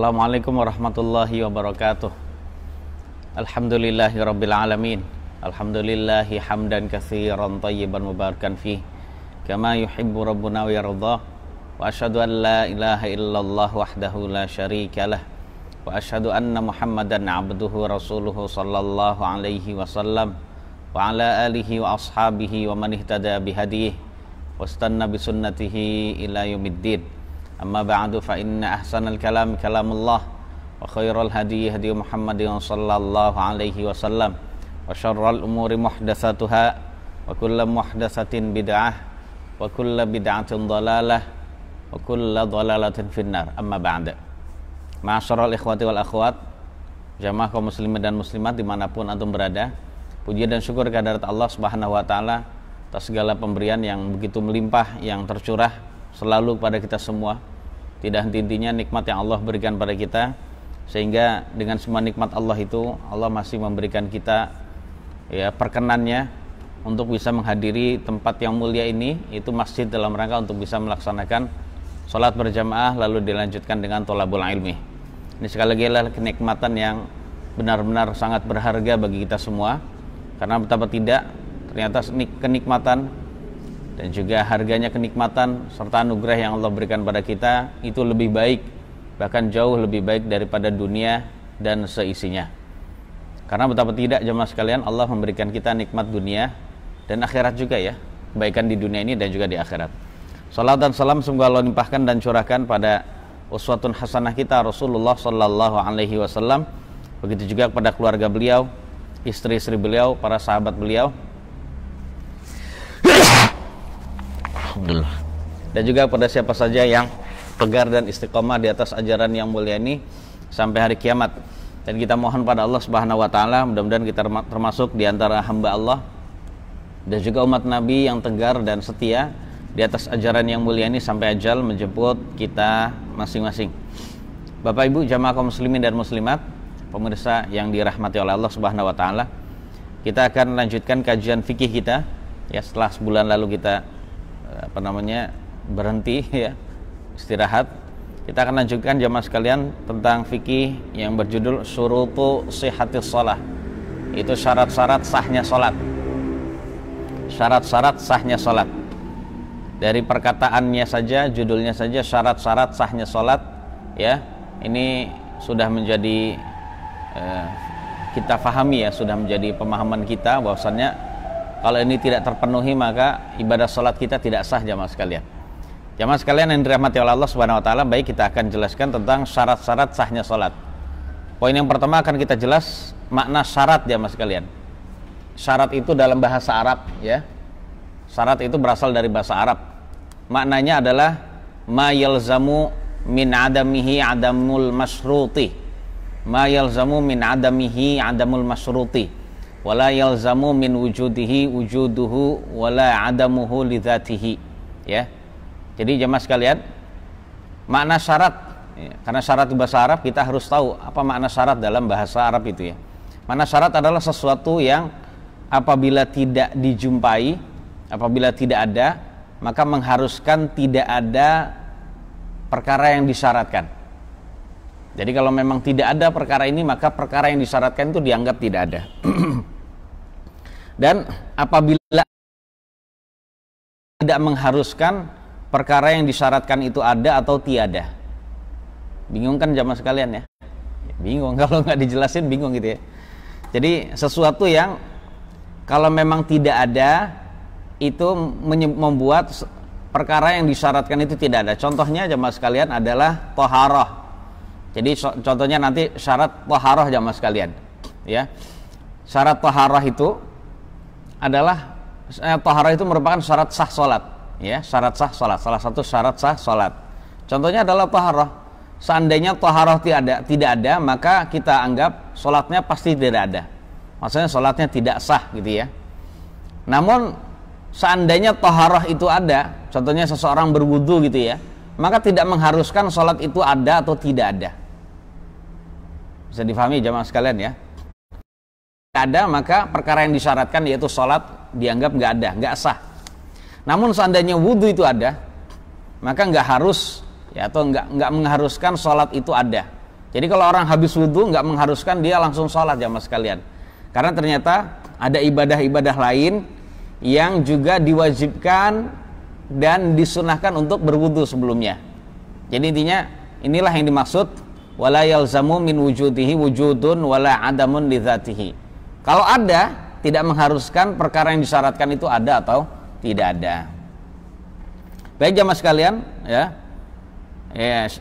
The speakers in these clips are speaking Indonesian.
Assalamualaikum warahmatullahi wabarakatuh. Alhamdulillahirabbil alamin. Alhamdulillahi hamdan katsiran thayyiban mubarakan fih kama yuhibbu rabbuna wa yarda. Wa asyhadu an la ilaha illallah wahdahu la syarikalah wa asyhadu anna Muhammadan abduhu wa rasuluhu sallallahu alaihi wasallam wa ala alihi wa ashabihi wa man ihtada bihadihi wastanna bisunnatihi ila yaumiddin. Amma ba'du fa inna ahsanal kalam kalamullah wa khairal hadi hadi Muhammadin sallallahu alaihi wasallam wa syarrul umuri muhdatsatuha wa kullu muhdatsatin bid'ah wa kullu bid'atin dhalalah wa kullu dhalalatin finnar. Amma ba'du. Ma'asyiral ikhwati wal akhwat, jamaah kaum muslimin dan muslimat dimanapun antum berada, puji dan syukur kehadirat Allah Subhanahu wa taala atas segala pemberian yang begitu melimpah yang tercurah selalu kepada kita semua. Tidak henti-hentinya nikmat yang Allah berikan pada kita, sehingga dengan semua nikmat Allah itu Allah masih memberikan kita perkenannya untuk bisa menghadiri tempat yang mulia ini, itu masjid, dalam rangka untuk bisa melaksanakan sholat berjamaah lalu dilanjutkan dengan tholabul ilmi. Ini sekali lagi adalah kenikmatan yang benar-benar sangat berharga bagi kita semua, karena betapa tidak ternyata kenikmatan dan juga harganya kenikmatan serta anugerah yang Allah berikan pada kita itu lebih baik, bahkan jauh lebih baik daripada dunia dan seisinya. Karena betapa tidak jemaah sekalian, Allah memberikan kita nikmat dunia dan akhirat juga ya, kebaikan di dunia ini dan juga di akhirat. Salat dan salam semoga Allah limpahkan dan curahkan pada uswatun hasanah kita Rasulullah sallallahu alaihi wasallam, begitu juga kepada keluarga beliau, istri-istri beliau, para sahabat beliau, alhamdulillah, dan juga pada siapa saja yang tegar dan istiqomah di atas ajaran yang mulia ini sampai hari kiamat. Dan kita mohon pada Allah Subhanahu wa taala, mudah-mudahan kita termasuk di antara hamba Allah dan juga umat Nabi yang tegar dan setia di atas ajaran yang mulia ini sampai ajal menjemput kita masing-masing. Bapak Ibu jamaah kaum muslimin dan muslimat, pemirsa yang dirahmati oleh Allah Subhanahu wa taala, kita akan lanjutkan kajian fikih kita ya, setelah sebulan lalu kita berhenti ya, istirahat. Kita akan lanjutkan jamaah sekalian tentang fikih yang berjudul syurutu sihhatis shalah. Itu syarat-syarat sahnya salat. Syarat-syarat sahnya salat. Dari perkataannya saja, judulnya saja syarat-syarat sahnya salat ya. Ini sudah menjadi kita pahami ya, sudah menjadi pemahaman kita bahwasannya kalau ini tidak terpenuhi maka ibadah salat kita tidak sah jamaah sekalian. Jamaah sekalian yang dirahmati oleh Allah Subhanahu wa taala, baik, kita akan jelaskan tentang syarat-syarat sahnya salat. Poin yang pertama akan kita jelas makna syarat jamaah sekalian. Syarat itu dalam bahasa Arab ya. Syarat itu berasal dari bahasa Arab. Maknanya adalah ma yalzamu min adamihi adamul masyruti. Ma yalzamu min adamihi adamul masyruti. Wala yalzamu min wujudihi wujuduhu wala adamuhu lidzatihi ya. Jadi jemaah sekalian, makna syarat ya, karena syarat di bahasa Arab kita harus tahu apa makna syarat dalam bahasa Arab itu ya. Makna syarat adalah sesuatu yang apabila tidak dijumpai, apabila tidak ada, maka mengharuskan tidak ada perkara yang disyaratkan. Jadi kalau memang tidak ada perkara ini, maka perkara yang disyaratkan itu dianggap tidak ada. Dan apabila tidak mengharuskan, perkara yang disyaratkan itu ada atau tiada. Bingung kan jamaah sekalian ya? Bingung, kalau nggak dijelasin bingung gitu ya. Jadi sesuatu yang kalau memang tidak ada, itu membuat perkara yang disyaratkan itu tidak ada. Contohnya jamaah sekalian adalah thaharah. Jadi contohnya nanti syarat thaharah jamaah sekalian ya. Syarat thaharah itu adalah thaharah itu merupakan syarat sah salat ya, syarat sah salat, salah satu syarat sah salat. Contohnya adalah thaharah. Seandainya thaharah tidak ada, maka kita anggap salatnya pasti tidak ada. Maksudnya salatnya tidak sah gitu ya. Namun seandainya thaharah itu ada, contohnya seseorang berwudu gitu ya, maka tidak mengharuskan salat itu ada atau tidak ada. Bisa difahami jamaah sekalian ya. Ada, maka perkara yang disyaratkan yaitu sholat dianggap nggak ada, nggak sah. Namun seandainya wudhu itu ada, maka nggak harus ya, atau nggak mengharuskan sholat itu ada. Jadi kalau orang habis wudhu nggak mengharuskan dia langsung sholat jamaah sekalian. Karena ternyata ada ibadah-ibadah lain yang juga diwajibkan dan disunahkan untuk berwudhu sebelumnya. Jadi intinya inilah yang dimaksud wala yalzamu min wujudihi wujudun wala adamun li dzatihi. Kalau ada, tidak mengharuskan perkara yang disyaratkan itu ada atau tidak ada. Baik jamaah sekalian, ya.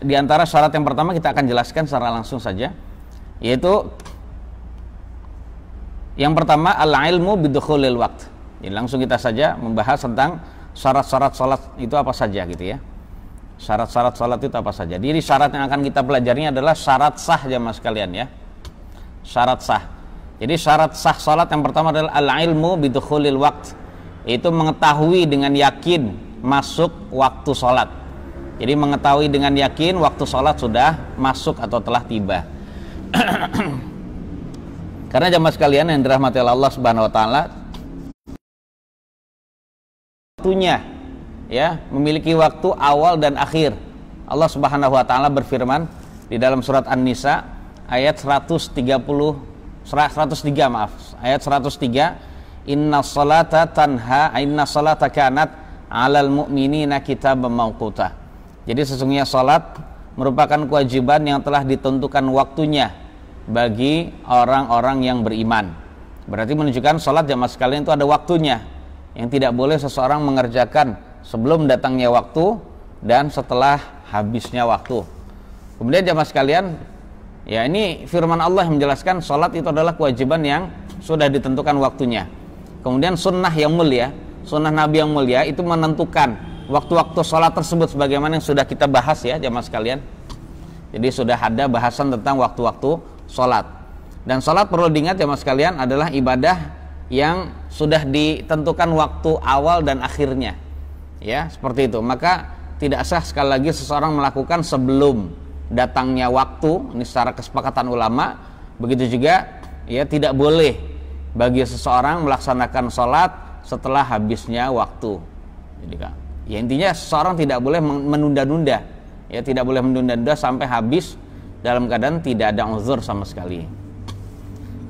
Di antara syarat yang pertama kita akan jelaskan secara langsung saja, yaitu yang pertama al-ilmu bidukhulil waqt. Jadi langsung kita saja membahas tentang syarat-syarat salat itu apa saja gitu ya. Syarat-syarat salat itu apa saja. Jadi syarat yang akan kita pelajari adalah syarat sah jamaah sekalian ya. Syarat sah. Jadi syarat sah salat yang pertama adalah al-ilmu bidukhulil waqt. Itu mengetahui dengan yakin masuk waktu salat. Jadi mengetahui dengan yakin waktu salat sudah masuk atau telah tiba. Karena jamaah sekalian yang dirahmati Allah Subhanahu wa taala, waktunya ya, memiliki waktu awal dan akhir. Allah Subhanahu wa taala berfirman di dalam surat An-Nisa ayat 103 ayat 103, innas salata kanat 'alal mu'minina kitaban mawquta. Jadi sesungguhnya salat merupakan kewajiban yang telah ditentukan waktunya bagi orang-orang yang beriman. Berarti menunjukkan salat jamaah sekalian itu ada waktunya, yang tidak boleh seseorang mengerjakan sebelum datangnya waktu dan setelah habisnya waktu. Kemudian jamaah sekalian, ya ini firman Allah yang menjelaskan salat itu adalah kewajiban yang sudah ditentukan waktunya. Kemudian sunnah yang mulia, sunnah Nabi yang mulia itu menentukan waktu-waktu salat tersebut sebagaimana yang sudah kita bahas ya jamaah sekalian. Jadi sudah ada bahasan tentang waktu-waktu salat. Dan salat perlu diingat jamaah sekalian adalah ibadah yang sudah ditentukan waktu awal dan akhirnya. Ya, seperti itu. Maka tidak sah sekali lagi seseorang melakukan sebelum datangnya waktu, ini secara kesepakatan ulama. Begitu juga ya tidak boleh bagi seseorang melaksanakan salat setelah habisnya waktu. Jadi kan, ya intinya seseorang tidak boleh menunda-nunda. Ya, tidak boleh menunda-nunda sampai habis dalam keadaan tidak ada uzur sama sekali.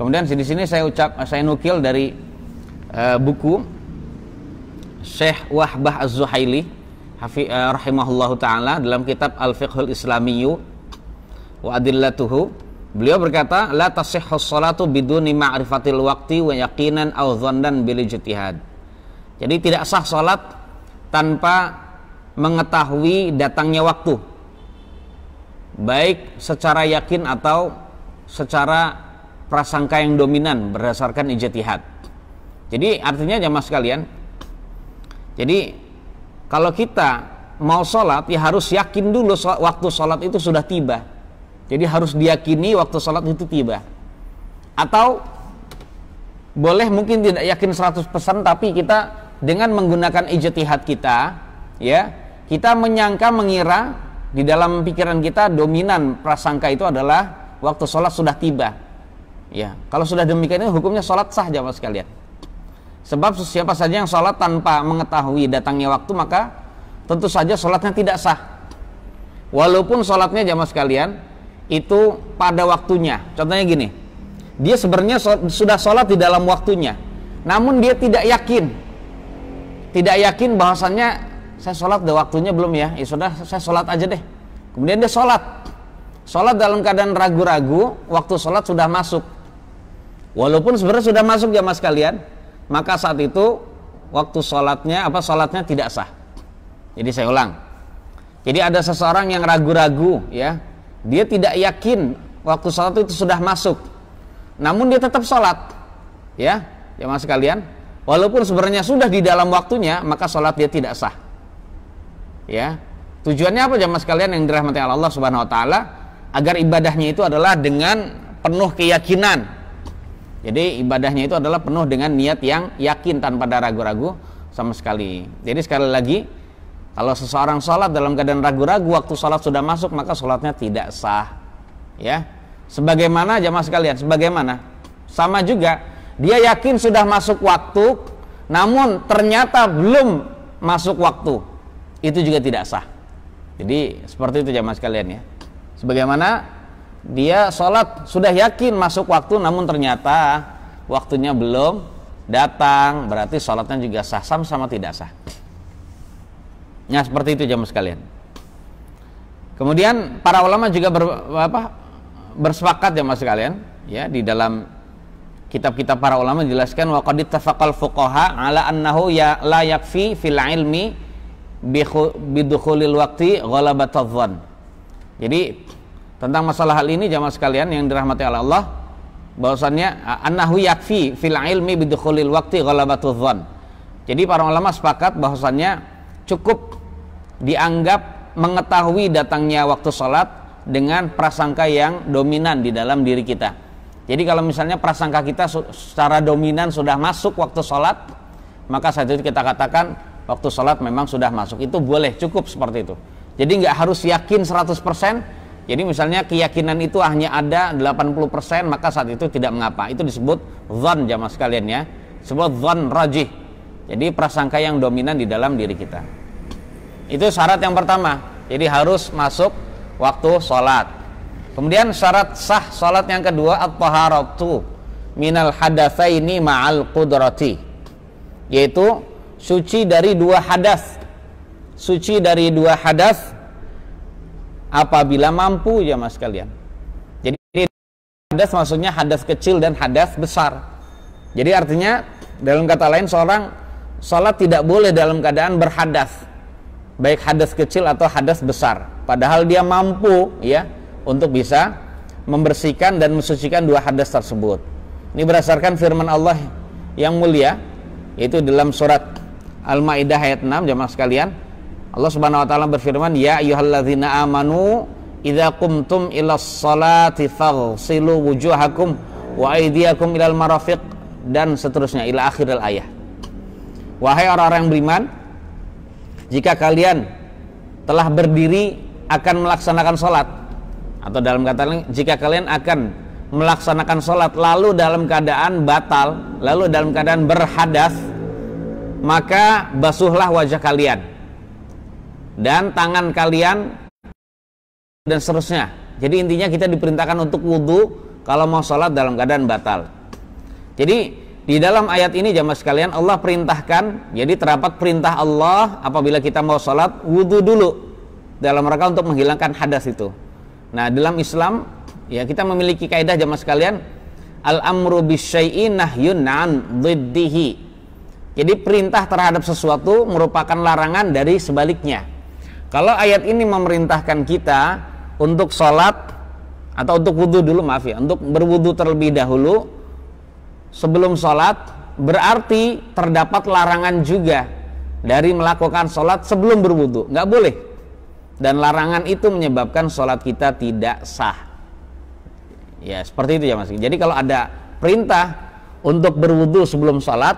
Kemudian di sini saya nukil dari buku Syekh Wahbah Az-Zuhaili rahimahullahu taala dalam kitab Al-Fiqhul Islamiyyu wa Adillatuhu. Beliau berkata, la tasihhus salatu biduni ma'rifatil waqti wa yaqinan aw dhannan bil ijtihad. Jadi tidak sah salat tanpa mengetahui datangnya waktu, baik secara yakin atau secara prasangka yang dominan berdasarkan ijtihad. Jadi artinya jamaah sekalian, jadi kalau kita mau sholat ya harus yakin dulu waktu sholat itu sudah tiba. Jadi harus diyakini waktu sholat itu tiba. Atau boleh mungkin tidak yakin 100%, tapi kita dengan menggunakan ijtihad kita, ya, kita mengira di dalam pikiran kita dominan prasangka itu adalah waktu sholat sudah tiba. Ya, kalau sudah demikian itu hukumnya sholat sah jamaah sekalian. Sebab siapa saja yang sholat tanpa mengetahui datangnya waktu, maka tentu saja sholatnya tidak sah. Walaupun sholatnya jamaah sekalian itu pada waktunya. Contohnya gini, dia sebenarnya sudah sholat di dalam waktunya, namun dia tidak yakin bahwasannya saya sholat di waktunya belum ya, ya sudah saya sholat aja deh. Kemudian dia sholat dalam keadaan ragu-ragu, waktu sholat sudah masuk. Walaupun sebenarnya sudah masuk jamaah sekalian, maka saat itu waktu sholatnya tidak sah. Jadi saya ulang. Jadi ada seseorang yang ragu-ragu, ya, dia tidak yakin waktu sholat itu sudah masuk, namun dia tetap sholat, ya, jamaah sekalian. Walaupun sebenarnya sudah di dalam waktunya, maka sholat dia tidak sah. Ya, tujuannya apa jamaah sekalian yang dirahmati Allah Subhanahu Wa Taala? Agar ibadahnya itu adalah dengan penuh keyakinan. Jadi ibadahnya itu adalah penuh dengan niat yang yakin tanpa ada ragu-ragu sama sekali. Jadi sekali lagi, kalau seseorang sholat dalam keadaan ragu-ragu waktu sholat sudah masuk, maka sholatnya tidak sah. Ya, sebagaimana jamaah sekalian, sebagaimana sama juga dia yakin sudah masuk waktu, namun ternyata belum masuk waktu, itu juga tidak sah. Jadi seperti itu jamaah sekalian ya. Sebagaimana dia sholat sudah yakin masuk waktu, namun ternyata waktunya belum datang, berarti sholatnya juga sah, sama tidak sah. Nah, seperti itu jamaah sekalian. Kemudian para ulama juga bersepakat jamaah sekalian, ya, di dalam kitab-kitab para ulama dijelaskan wa qad ittafaqal fuqaha ala annahu ya la yakfi fil ilmi bidukhulil waqti ghalabatadh dhann. Jadi tentang masalah hal ini jamaah sekalian yang dirahmati oleh Allah, bahwasannya annahu yakfi fil ilmi bidukhulil waqti ghalabatadh dhann. Jadi para ulama sepakat bahwasannya cukup dianggap mengetahui datangnya waktu salat dengan prasangka yang dominan di dalam diri kita. Jadi kalau misalnya prasangka kita secara dominan sudah masuk waktu sholat, maka saat itu kita katakan waktu sholat memang sudah masuk. Itu boleh, cukup seperti itu. Jadi nggak harus yakin 100%. Jadi misalnya keyakinan itu hanya ada 80%, maka saat itu tidak mengapa. Itu disebut dzan jamaah sekalian ya. Disebut dzan rajih. Jadi prasangka yang dominan di dalam diri kita. Itu syarat yang pertama. Jadi harus masuk waktu sholat. Kemudian syarat sah salat yang kedua at-taharatu minal hadatsaini ma'al qudrati, yaitu suci dari dua hadas. Suci dari dua hadas apabila mampu ya mas kalian. Jadi hadas maksudnya hadas kecil dan hadas besar. Jadi artinya dalam kata lain seorang salat tidak boleh dalam keadaan berhadas, baik hadas kecil atau hadas besar, padahal dia mampu ya untuk bisa membersihkan dan mensucikan dua hadas tersebut. Ini berdasarkan firman Allah yang mulia, yaitu dalam surat Al-Maidah ayat 6 jamaah sekalian. Allah Subhanahu wa taala berfirman, "Ya ayyuhalladzina amanu idza qumtum ilas salati faghsilu wujuhakum wa aydiyakum ilal marafiq," dan seterusnya ila akhiril ayat. Wahai orang-orang yang beriman, jika kalian telah berdiri akan melaksanakan salat, atau dalam kata lain, jika kalian akan melaksanakan sholat lalu dalam keadaan batal, lalu dalam keadaan berhadas, maka basuhlah wajah kalian dan tangan kalian dan seterusnya. Jadi intinya kita diperintahkan untuk wudhu kalau mau sholat dalam keadaan batal. Jadi di dalam ayat ini jamaah sekalian Allah perintahkan, jadi terdapat perintah Allah apabila kita mau sholat wudhu dulu dalam rangka untuk menghilangkan hadas itu. Nah, dalam Islam ya kita memiliki kaidah jamaah sekalian, al-amru bisyai'in nahyun 'an dhiddihi. Jadi perintah terhadap sesuatu merupakan larangan dari sebaliknya. Kalau ayat ini memerintahkan kita untuk sholat atau untuk wudhu dulu, maaf ya, untuk berwudhu terlebih dahulu sebelum sholat, berarti terdapat larangan juga dari melakukan sholat sebelum berwudhu. Nggak boleh. Dan larangan itu menyebabkan sholat kita tidak sah. Ya seperti itu ya mas. Jadi kalau ada perintah untuk berwudu sebelum sholat,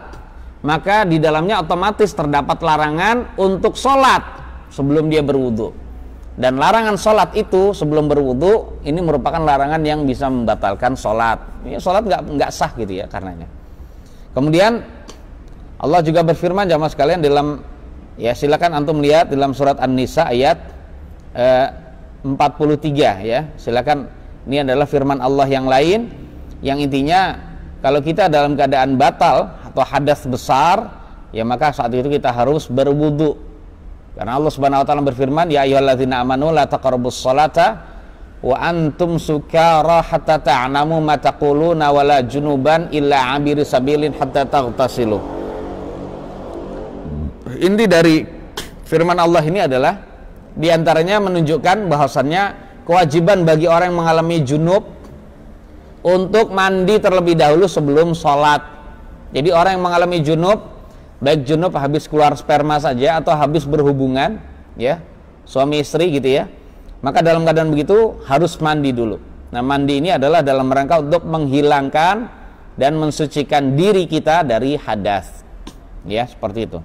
maka di dalamnya otomatis terdapat larangan untuk sholat sebelum dia berwudu. Dan larangan sholat itu sebelum berwudu ini merupakan larangan yang bisa membatalkan sholat. Ya, sholat nggak sah gitu ya karenanya. Kemudian Allah juga berfirman jamaah sekalian dalam, ya silakan antum lihat dalam surat An-Nisa ayat 43 ya. Silakan, ini adalah firman Allah yang lain yang intinya kalau kita dalam keadaan batal atau hadas besar, ya maka saat itu kita harus berwudu. Karena Allah Subhanahu wa taala berfirman, "Ya ayyuhalladzina amanu la taqrabus sholata wa antum sukara hatta ta'lamu ma taquluna wala junuban illa 'abiri sabilin hatta taghtasilu." Inti dari firman Allah ini adalah di antaranya menunjukkan bahwasannya kewajiban bagi orang yang mengalami junub untuk mandi terlebih dahulu sebelum sholat. Jadi orang yang mengalami junub, baik junub habis keluar sperma saja atau habis berhubungan, ya suami istri gitu ya, maka dalam keadaan begitu harus mandi dulu. Nah mandi ini adalah dalam rangka untuk menghilangkan dan mensucikan diri kita dari hadas, ya seperti itu.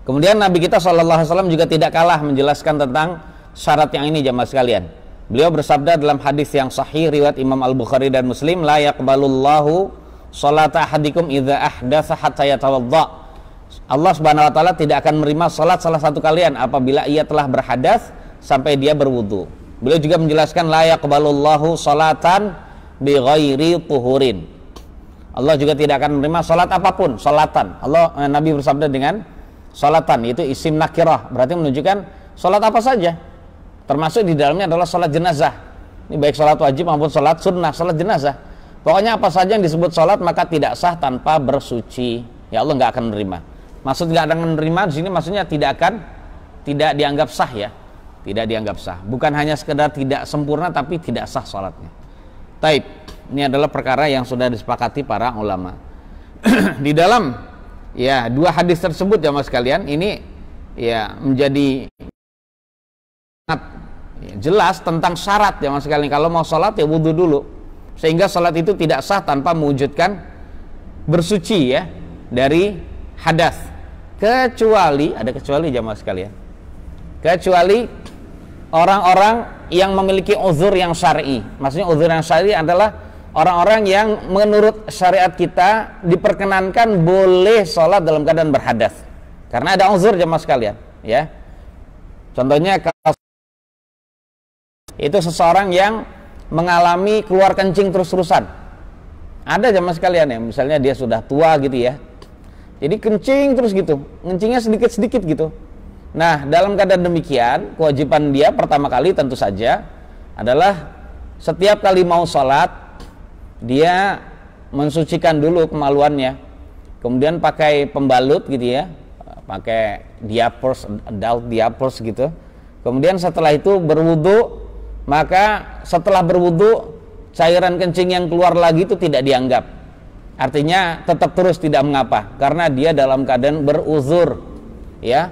Kemudian Nabi kita SAW juga tidak kalah menjelaskan tentang syarat yang ini jamaah sekalian. Beliau bersabda dalam hadis yang sahih riwayat Imam Al-Bukhari dan Muslim, la yaqbalullahu sholata ahadikum idza ahdatsa hatta yatawadda. Allah Subhanahu wa taala tidak akan menerima salat salah satu kalian apabila ia telah berhadas sampai dia berwudu. Beliau juga menjelaskan la yaqbalullahu salatan bighairi tuhurin. Allah juga tidak akan menerima salat apapun, salatan. Nabi bersabda dengan salatan, itu isim nakirah, berarti menunjukkan salat apa saja. Termasuk di dalamnya adalah salat jenazah. Ini baik salat wajib maupun salat sunnah, salat jenazah. Pokoknya apa saja yang disebut salat maka tidak sah tanpa bersuci. Ya Allah nggak akan menerima. Maksud nggak akan menerima di sini maksudnya tidak dianggap sah ya. Tidak dianggap sah. Bukan hanya sekedar tidak sempurna tapi tidak sah salatnya. Taib. Ini adalah perkara yang sudah disepakati para ulama. Di dalam ya dua hadis tersebut ya mas sekalian, ini ya menjadi sangat jelas tentang syarat ya mas sekalian. Kalau mau sholat ya wudhu dulu, sehingga sholat itu tidak sah tanpa mewujudkan bersuci ya dari hadas. Kecuali, ada kecuali jamaah sekalian, kecuali orang-orang yang memiliki uzur yang syar'i. Maksudnya uzur yang syar'i adalah orang-orang yang menurut syariat kita diperkenankan boleh sholat dalam keadaan berhadas karena ada uzur jamaah sekalian ya. Contohnya itu seseorang yang mengalami keluar kencing terus-terusan. Ada jamaah sekalian ya, misalnya dia sudah tua gitu ya, jadi kencing terus gitu, kencingnya sedikit-sedikit gitu. Nah dalam keadaan demikian kewajiban dia pertama kali tentu saja adalah setiap kali mau sholat dia mensucikan dulu kemaluannya, kemudian pakai pembalut gitu ya, pakai diapers, adult diapers gitu. Kemudian setelah itu berwudu, maka setelah berwudu cairan kencing yang keluar lagi itu tidak dianggap, artinya tetap terus tidak mengapa karena dia dalam keadaan beruzur ya.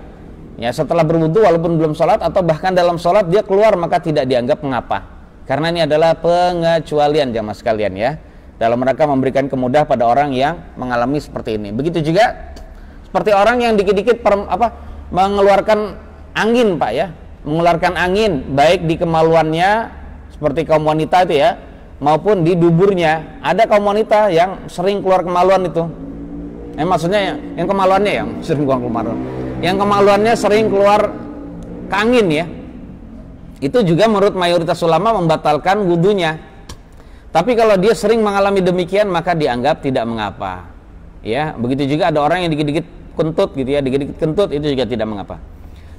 Ya setelah berwudu walaupun belum sholat atau bahkan dalam sholat dia keluar maka tidak dianggap mengapa. Karena ini adalah pengecualian jamaah sekalian ya, dalam rangka memberikan kemudahan pada orang yang mengalami seperti ini. Begitu juga seperti orang yang dikit-dikit mengeluarkan angin pak ya, mengeluarkan angin baik di kemaluannya seperti kaum wanita itu ya, maupun di duburnya. Ada kaum wanita yang sering keluar kemaluan itu. Maksudnya yang kemaluannya yang sering keluar kemaluan, yang kemaluannya sering keluar ke angin ya. Itu juga menurut mayoritas ulama membatalkan wudunya. Tapi kalau dia sering mengalami demikian maka dianggap tidak mengapa. Ya, begitu juga ada orang yang dikit-dikit kentut gitu ya, dikit-dikit kentut itu juga tidak mengapa.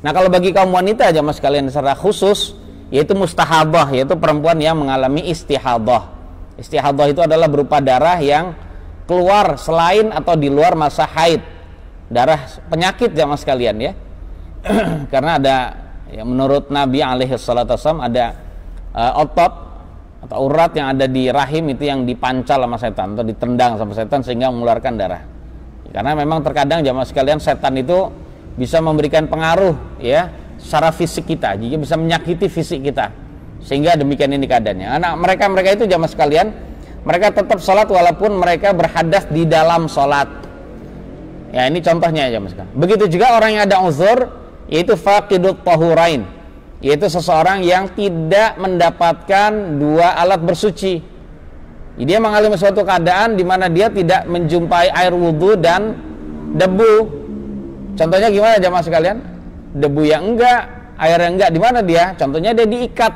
Nah, kalau bagi kaum wanita jamaah sekalian secara khusus yaitu mustahadah, yaitu perempuan yang mengalami istihadah. Istihadah itu adalah berupa darah yang keluar selain atau di luar masa haid. Darah penyakit jamaah sekalian ya. Karena ada ya, menurut Nabi alaihi salatu wasallam ada otot atau urat yang ada di rahim itu yang dipancal sama setan atau ditendang sama setan sehingga mengeluarkan darah. Karena memang terkadang jamaah sekalian setan itu bisa memberikan pengaruh ya secara fisik kita, jadi bisa menyakiti fisik kita. Sehingga demikian ini keadaannya. Anak mereka itu jamaah sekalian, mereka tetap sholat walaupun mereka berhadas di dalam sholat. Ya ini contohnya jamaah sekalian. Begitu juga orang yang ada uzur, yaitu faqidut tahurain, yaitu seseorang yang tidak mendapatkan dua alat bersuci. Dia mengalami suatu keadaan di mana dia tidak menjumpai air wudhu dan debu. Contohnya gimana jamaah sekalian? Debu yang enggak, air yang enggak, di mana dia? Contohnya dia diikat.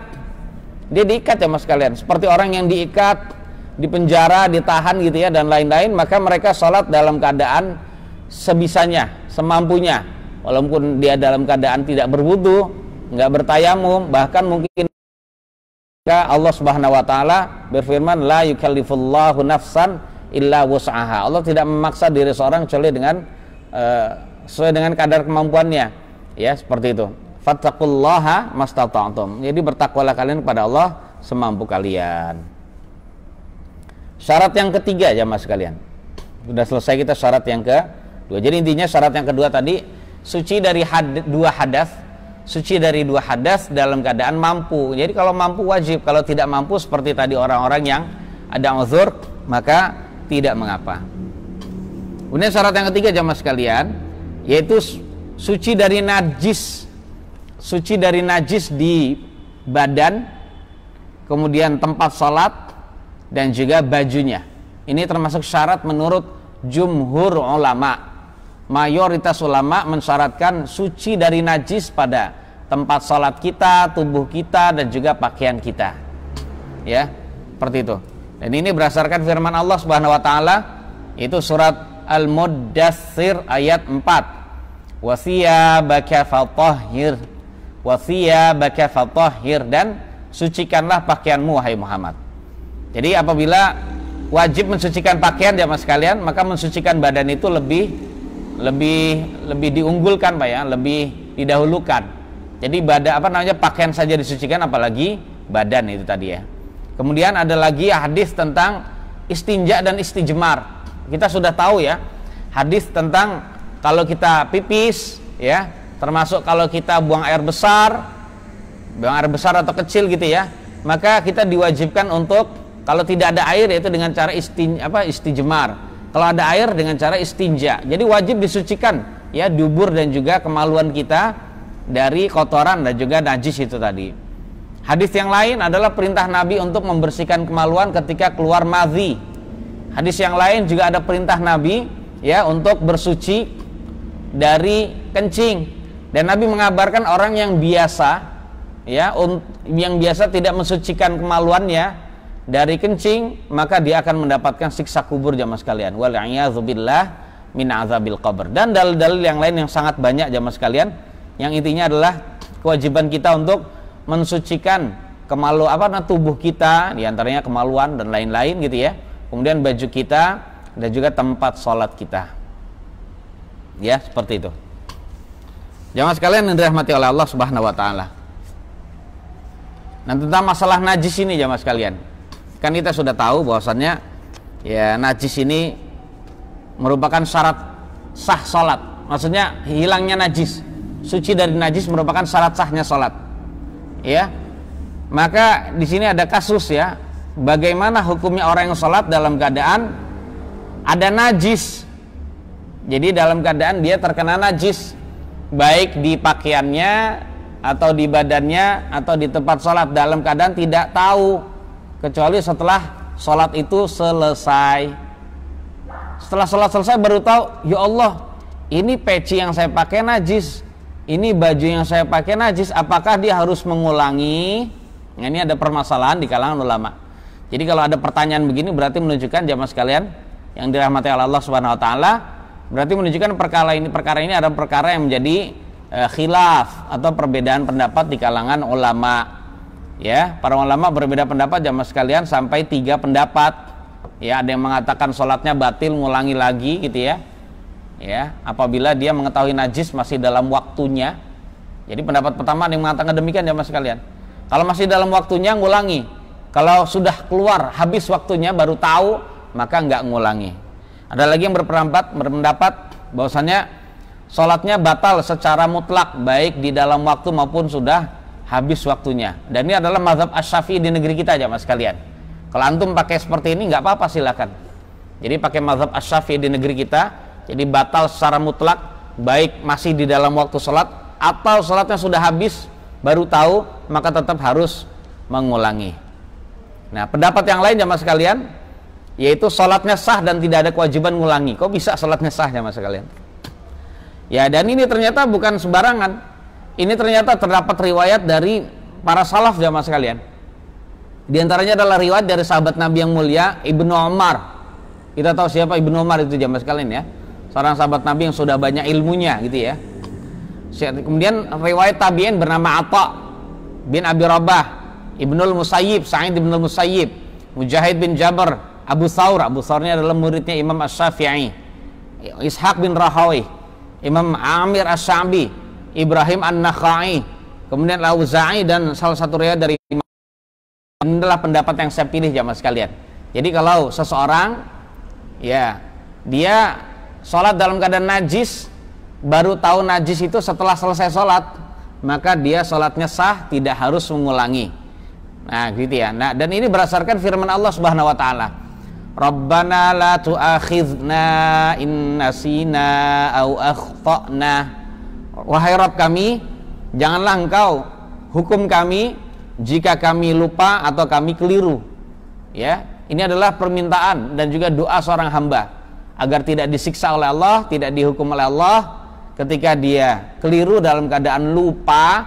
Dia diikat jamaah sekalian. Seperti orang yang diikat, di penjara, ditahan gitu ya dan lain-lain, maka mereka sholat dalam keadaan sebisanya, semampunya. Walaupun dia dalam keadaan tidak berwudu, enggak bertayamum, bahkan mungkin Allah Subhanahu wa taala berfirman la yukallifullahu nafsan illa wus'aha. Allah tidak memaksa diri seorang kecuali dengan sesuai dengan kadar kemampuannya. Ya, seperti itu. Fattaqullaha mastata'tum. Jadi bertakwalah kalian kepada Allah semampu kalian. Syarat yang ketiga jamaah sekalian. Sudah selesai kita syarat yang kedua. Jadi intinya syarat yang kedua tadi suci dari dua hadas, suci dari dua hadas dalam keadaan mampu. Jadi kalau mampu wajib, kalau tidak mampu seperti tadi orang-orang yang ada uzur maka tidak mengapa. Kemudian syarat yang ketiga jamaah sekalian yaitu suci dari najis. Suci dari najis di badan, kemudian tempat sholat dan juga bajunya. Ini termasuk syarat menurut jumhur ulama. Mayoritas ulama mensyaratkan suci dari najis pada tempat sholat kita, tubuh kita, dan juga pakaian kita. Ya, seperti itu. Dan ini berdasarkan firman Allah Subhanahu wa taala, itu surat Al-Muddatsir ayat 4. Wasiyabaka fatahhir. Wasiyabaka fatahhir, dan sucikanlah pakaianmu wahai Muhammad. Jadi apabila wajib mensucikan pakaian jamaah sekalian, maka mensucikan badan itu lebih diunggulkan Pak ya, lebih didahulukan. Jadi pakaian saja disucikan, apalagi badan itu tadi ya. Kemudian ada lagi hadis tentang istinja dan istijmar. Kita sudah tahu ya, hadis tentang kalau kita pipis ya, termasuk kalau kita buang air besar atau kecil gitu ya, maka kita diwajibkan untuk kalau tidak ada air yaitu dengan cara istijmar. Kalau ada air dengan cara istinja. Jadi wajib disucikan ya dubur dan juga kemaluan kita dari kotoran dan juga najis itu tadi. Hadis yang lain adalah perintah Nabi untuk membersihkan kemaluan ketika keluar madhi. Hadis yang lain juga ada perintah Nabi ya untuk bersuci dari kencing. Dan Nabi mengabarkan orang yang biasa ya, yang biasa tidak mensucikan kemaluannya dari kencing, maka dia akan mendapatkan siksa kubur jamaah sekalian. Wal'iyadzubillah min azabil qabr. Dan dalil-dalil yang lain yang sangat banyak jamaah sekalian. Yang intinya adalah kewajiban kita untuk mensucikan tubuh kita, diantaranya kemaluan dan lain-lain gitu ya. Kemudian baju kita dan juga tempat sholat kita. Ya, seperti itu. Jamaah sekalian yang dirahmati oleh Allah Subhanahu wa taala. Nah, tentang masalah najis ini jamaah sekalian. Kan kita sudah tahu bahwasannya ya najis ini merupakan syarat sah sholat. Maksudnya hilangnya najis. Suci dari najis merupakan syarat sahnya sholat. Ya, maka di sini ada kasus ya. Bagaimana hukumnya orang yang sholat dalam keadaan ada najis? Jadi dalam keadaan dia terkena najis, baik di pakaiannya atau di badannya atau di tempat sholat, dalam keadaan tidak tahu, kecuali setelah sholat itu selesai. Setelah sholat selesai baru tahu, ya Allah, ini peci yang saya pakai najis, ini baju yang saya pakai najis, apakah dia harus mengulangi? Nah, ini ada permasalahan di kalangan ulama. Jadi kalau ada pertanyaan begini berarti menunjukkan jamaah sekalian yang dirahmati oleh Allah Subhanahu wa taala, berarti menunjukkan perkara ini adalah perkara yang menjadi khilaf atau perbedaan pendapat di kalangan ulama. Ya, para ulama berbeda pendapat jamaah sekalian sampai 3 pendapat. Ya, ada yang mengatakan sholatnya batil, ngulangi lagi gitu ya. Ya, apabila dia mengetahui najis masih dalam waktunya. Jadi pendapat pertama ada yang mengatakan demikian jamaah sekalian. Kalau masih dalam waktunya ngulangi. Kalau sudah keluar habis waktunya baru tahu, maka enggak ngulangi. Ada lagi yang berpendapat bahwasannya sholatnya batal secara mutlak, baik di dalam waktu maupun sudah habis waktunya. Dan ini adalah mazhab Asy-Syafi'i di negeri kita jamaah sekalian. Kalau antum pakai seperti ini nggak apa-apa, silakan. Jadi pakai mazhab Asy-Syafi'i di negeri kita, jadi batal secara mutlak, baik masih di dalam waktu sholat atau sholatnya sudah habis baru tahu, maka tetap harus mengulangi. Nah, pendapat yang lain jamaah sekalian, yaitu sholatnya sah dan tidak ada kewajiban ngulangi. Kok bisa sholatnya sah jamaah sekalian? Ya, dan ini ternyata bukan sembarangan. Ini ternyata terdapat riwayat dari para salaf jamaah sekalian. Di antaranya adalah riwayat dari sahabat Nabi yang mulia Ibnu Umar. Kita tahu siapa Ibnu Umar itu jamaah sekalian ya. Seorang sahabat Nabi yang sudah banyak ilmunya gitu ya. Kemudian riwayat tabi'in bernama Atha bin Abi Rabah, Ibnul Musayyib, Sa'id Ibnul Musayyib, Mujahid bin Jabr, Abu Thawr. Abu Thawr ini adalah muridnya Imam Asy-Syafi'i. Ishaq bin Rahawi, Imam Amir Asy-Sya'bi, Ibrahim An-Nakhai, kemudian Al-Auza'i, dan salah satu riwayat dari Imam. Ini adalah pendapat yang saya pilih jamaah sekalian. Jadi kalau seseorang ya dia sholat dalam keadaan najis, baru tahu najis itu setelah selesai sholat, maka dia sholatnya sah, tidak harus mengulangi. Nah gitu ya. Nah, dan ini berdasarkan firman Allah Subhanahu wa taala, Rabbana la tu'akhidna in nasina au akhtana. Wahai Rabb kami, janganlah engkau hukum kami jika kami lupa atau kami keliru. Ya, ini adalah permintaan dan juga doa seorang hamba agar tidak disiksa oleh Allah, tidak dihukum oleh Allah ketika dia keliru dalam keadaan lupa,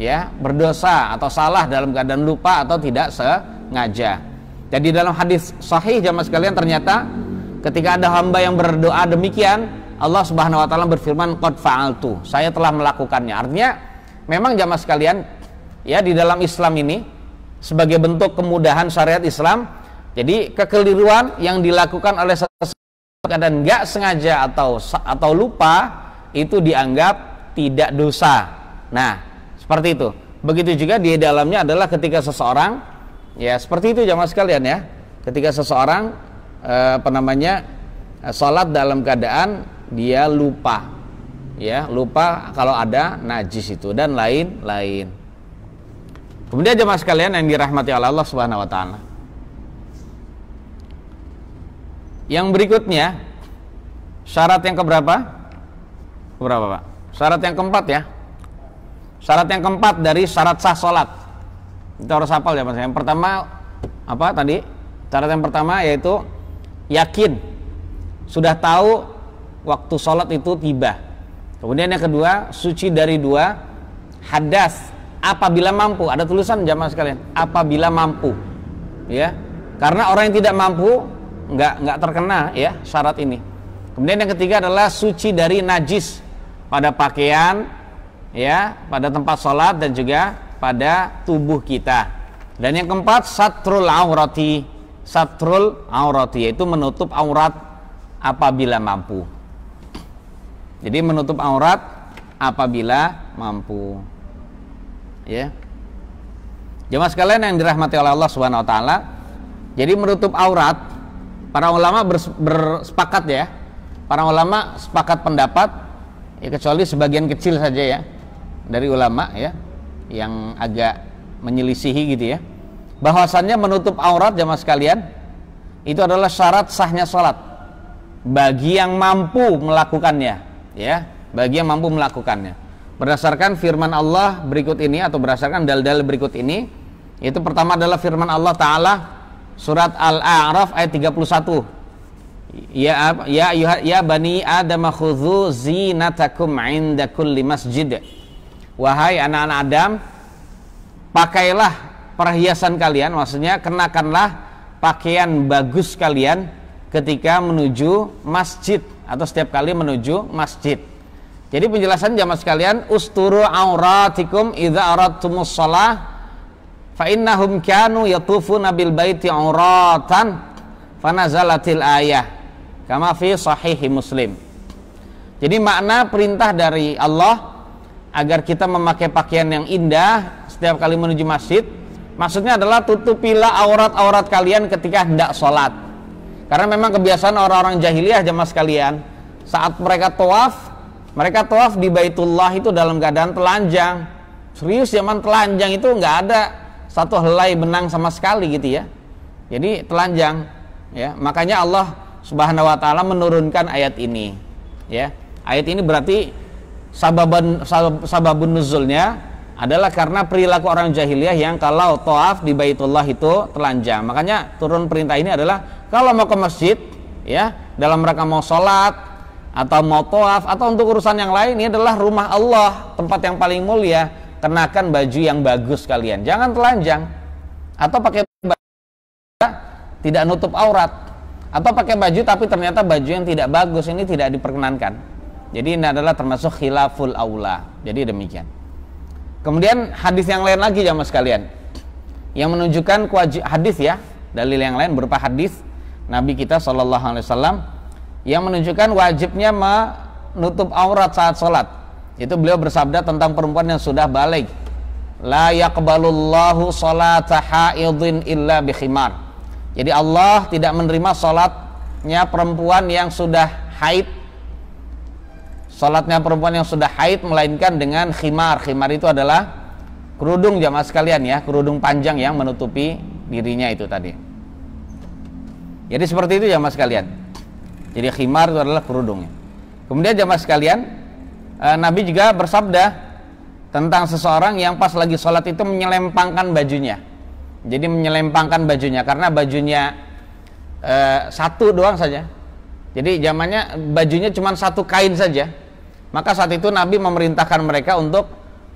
ya berdosa atau salah dalam keadaan lupa atau tidak sengaja. Jadi dalam hadis sahih jamaah sekalian, ternyata ketika ada hamba yang berdoa demikian, Allah Subhanahu wa taala berfirman qad fa'altu, saya telah melakukannya. Artinya memang jamaah sekalian, ya di dalam Islam ini sebagai bentuk kemudahan syariat Islam, jadi kekeliruan yang dilakukan oleh seseorang dan nggak sengaja atau lupa itu dianggap tidak dosa. Nah, seperti itu. Begitu juga di dalamnya adalah ketika seseorang, ya seperti itu jamaah sekalian ya, ketika seseorang sholat dalam keadaan dia lupa, ya lupa kalau ada najis itu dan lain-lain. Kemudian jemaah sekalian yang dirahmati oleh Allah Subhanahu wa taala, yang berikutnya syarat yang keberapa? Berapa Pak? Syarat yang keempat ya. Syarat yang keempat dari syarat sah sholat. Kita harus hafal ya Mas. Yang pertama apa tadi? Syarat yang pertama yaitu yakin, sudah tahu waktu sholat itu tiba. Kemudian yang kedua, suci dari dua hadas apabila mampu. Ada tulisan jamaah sekalian, apabila mampu, ya. Karena orang yang tidak mampu nggak terkena ya syarat ini. Kemudian yang ketiga adalah suci dari najis pada pakaian, ya, pada tempat sholat dan juga pada tubuh kita. Dan yang keempat, satrul aurati, yaitu menutup aurat apabila mampu. Jadi menutup aurat apabila mampu. Ya. Jemaah sekalian yang dirahmati oleh Allah Subhanahu wa taala, jadi menutup aurat, para ulama bersepakat ya. Para ulama sepakat pendapat, ya kecuali sebagian kecil saja ya dari ulama ya yang agak menyelisihi gitu ya. Bahwasannya menutup aurat jemaah sekalian itu adalah syarat sahnya sholat bagi yang mampu melakukannya. Ya, bagi yang mampu melakukannya. Berdasarkan firman Allah berikut ini atau berdasarkan dalil-dalil berikut ini, yaitu pertama adalah firman Allah Ta'ala surat Al-A'raf ayat 31. Ya bani Adam khudzu zinatakum 'inda kulli masjid. Wahai anak-anak Adam, pakailah perhiasan kalian, maksudnya kenakanlah pakaian bagus kalian ketika menuju masjid atau setiap kali menuju masjid. Jadi penjelasan jamaah sekalian, usturu auratikum idza aradtumus shalah fa innahum kanu yatufuna bil baiti auratan fanazalatil ayah kama fi sahih Muslim. Jadi makna perintah dari Allah agar kita memakai pakaian yang indah setiap kali menuju masjid, maksudnya adalah tutupilah aurat-aurat kalian ketika hendak sholat. Karena memang kebiasaan orang-orang jahiliyah jamaah sekalian, saat mereka tawaf di Baitullah itu dalam keadaan telanjang. Serius, zaman telanjang itu nggak ada satu helai benang sama sekali gitu ya. Jadi telanjang ya. Makanya Allah Subhanahu wa taala menurunkan ayat ini. Ya. Ayat ini berarti sababun nuzulnya adalah karena perilaku orang jahiliyah yang kalau tawaf di Baitullah itu telanjang. Makanya turun perintah ini adalah kalau mau ke masjid ya, dalam rangka mau sholat atau mau tawaf atau untuk urusan yang lain, ini adalah rumah Allah, tempat yang paling mulia, kenakan baju yang bagus kalian, jangan telanjang atau pakai baju tidak nutup aurat, atau pakai baju tapi ternyata baju yang tidak bagus, ini tidak diperkenankan. Jadi ini adalah termasuk khilaful aula. Jadi demikian. Kemudian hadis yang lain lagi jamaah sekalian yang menunjukkan hadis ya, dalil yang lain berupa hadis Nabi kita SAW yang menunjukkan wajibnya menutup aurat saat sholat. Itu beliau bersabda tentang perempuan yang sudah baligh, la yaqbalullahu sholata haidin illa bi khimar. Jadi Allah tidak menerima sholatnya perempuan yang sudah haid, sholatnya perempuan yang sudah haid melainkan dengan khimar. Khimar itu adalah kerudung jamaah sekalian ya, kerudung panjang yang menutupi dirinya itu tadi. Jadi seperti itu jamaah sekalian. Jadi khimar itu adalah kerudungnya. Kemudian jamaah sekalian, Nabi juga bersabda tentang seseorang yang pas lagi sholat itu menyelempangkan bajunya. Jadi menyelempangkan bajunya karena bajunya satu doang saja. Jadi zamannya bajunya cuma satu kain saja. Maka saat itu Nabi memerintahkan mereka untuk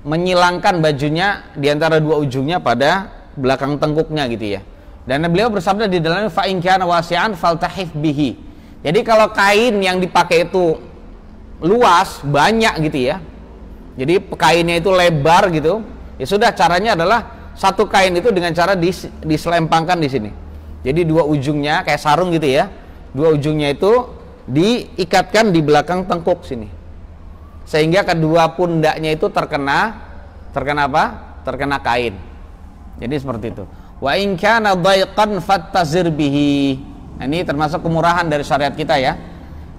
menyilangkan bajunya di antara dua ujungnya pada belakang tengkuknya gitu ya. Dan beliau bersabda di dalamnya fa in kana wasi'an faltahif bihi. Jadi kalau kain yang dipakai itu luas, banyak gitu ya. Jadi kainnya itu lebar gitu. Ya sudah, caranya adalah satu kain itu dengan cara diselempangkan di sini. Jadi dua ujungnya kayak sarung gitu ya. Dua ujungnya itu diikatkan di belakang tengkuk sini. Sehingga kedua pundaknya itu terkena apa? Terkena kain. Jadi seperti itu. Wa in kana dhaiqan fattazir bihi. Ini termasuk kemurahan dari syariat kita ya.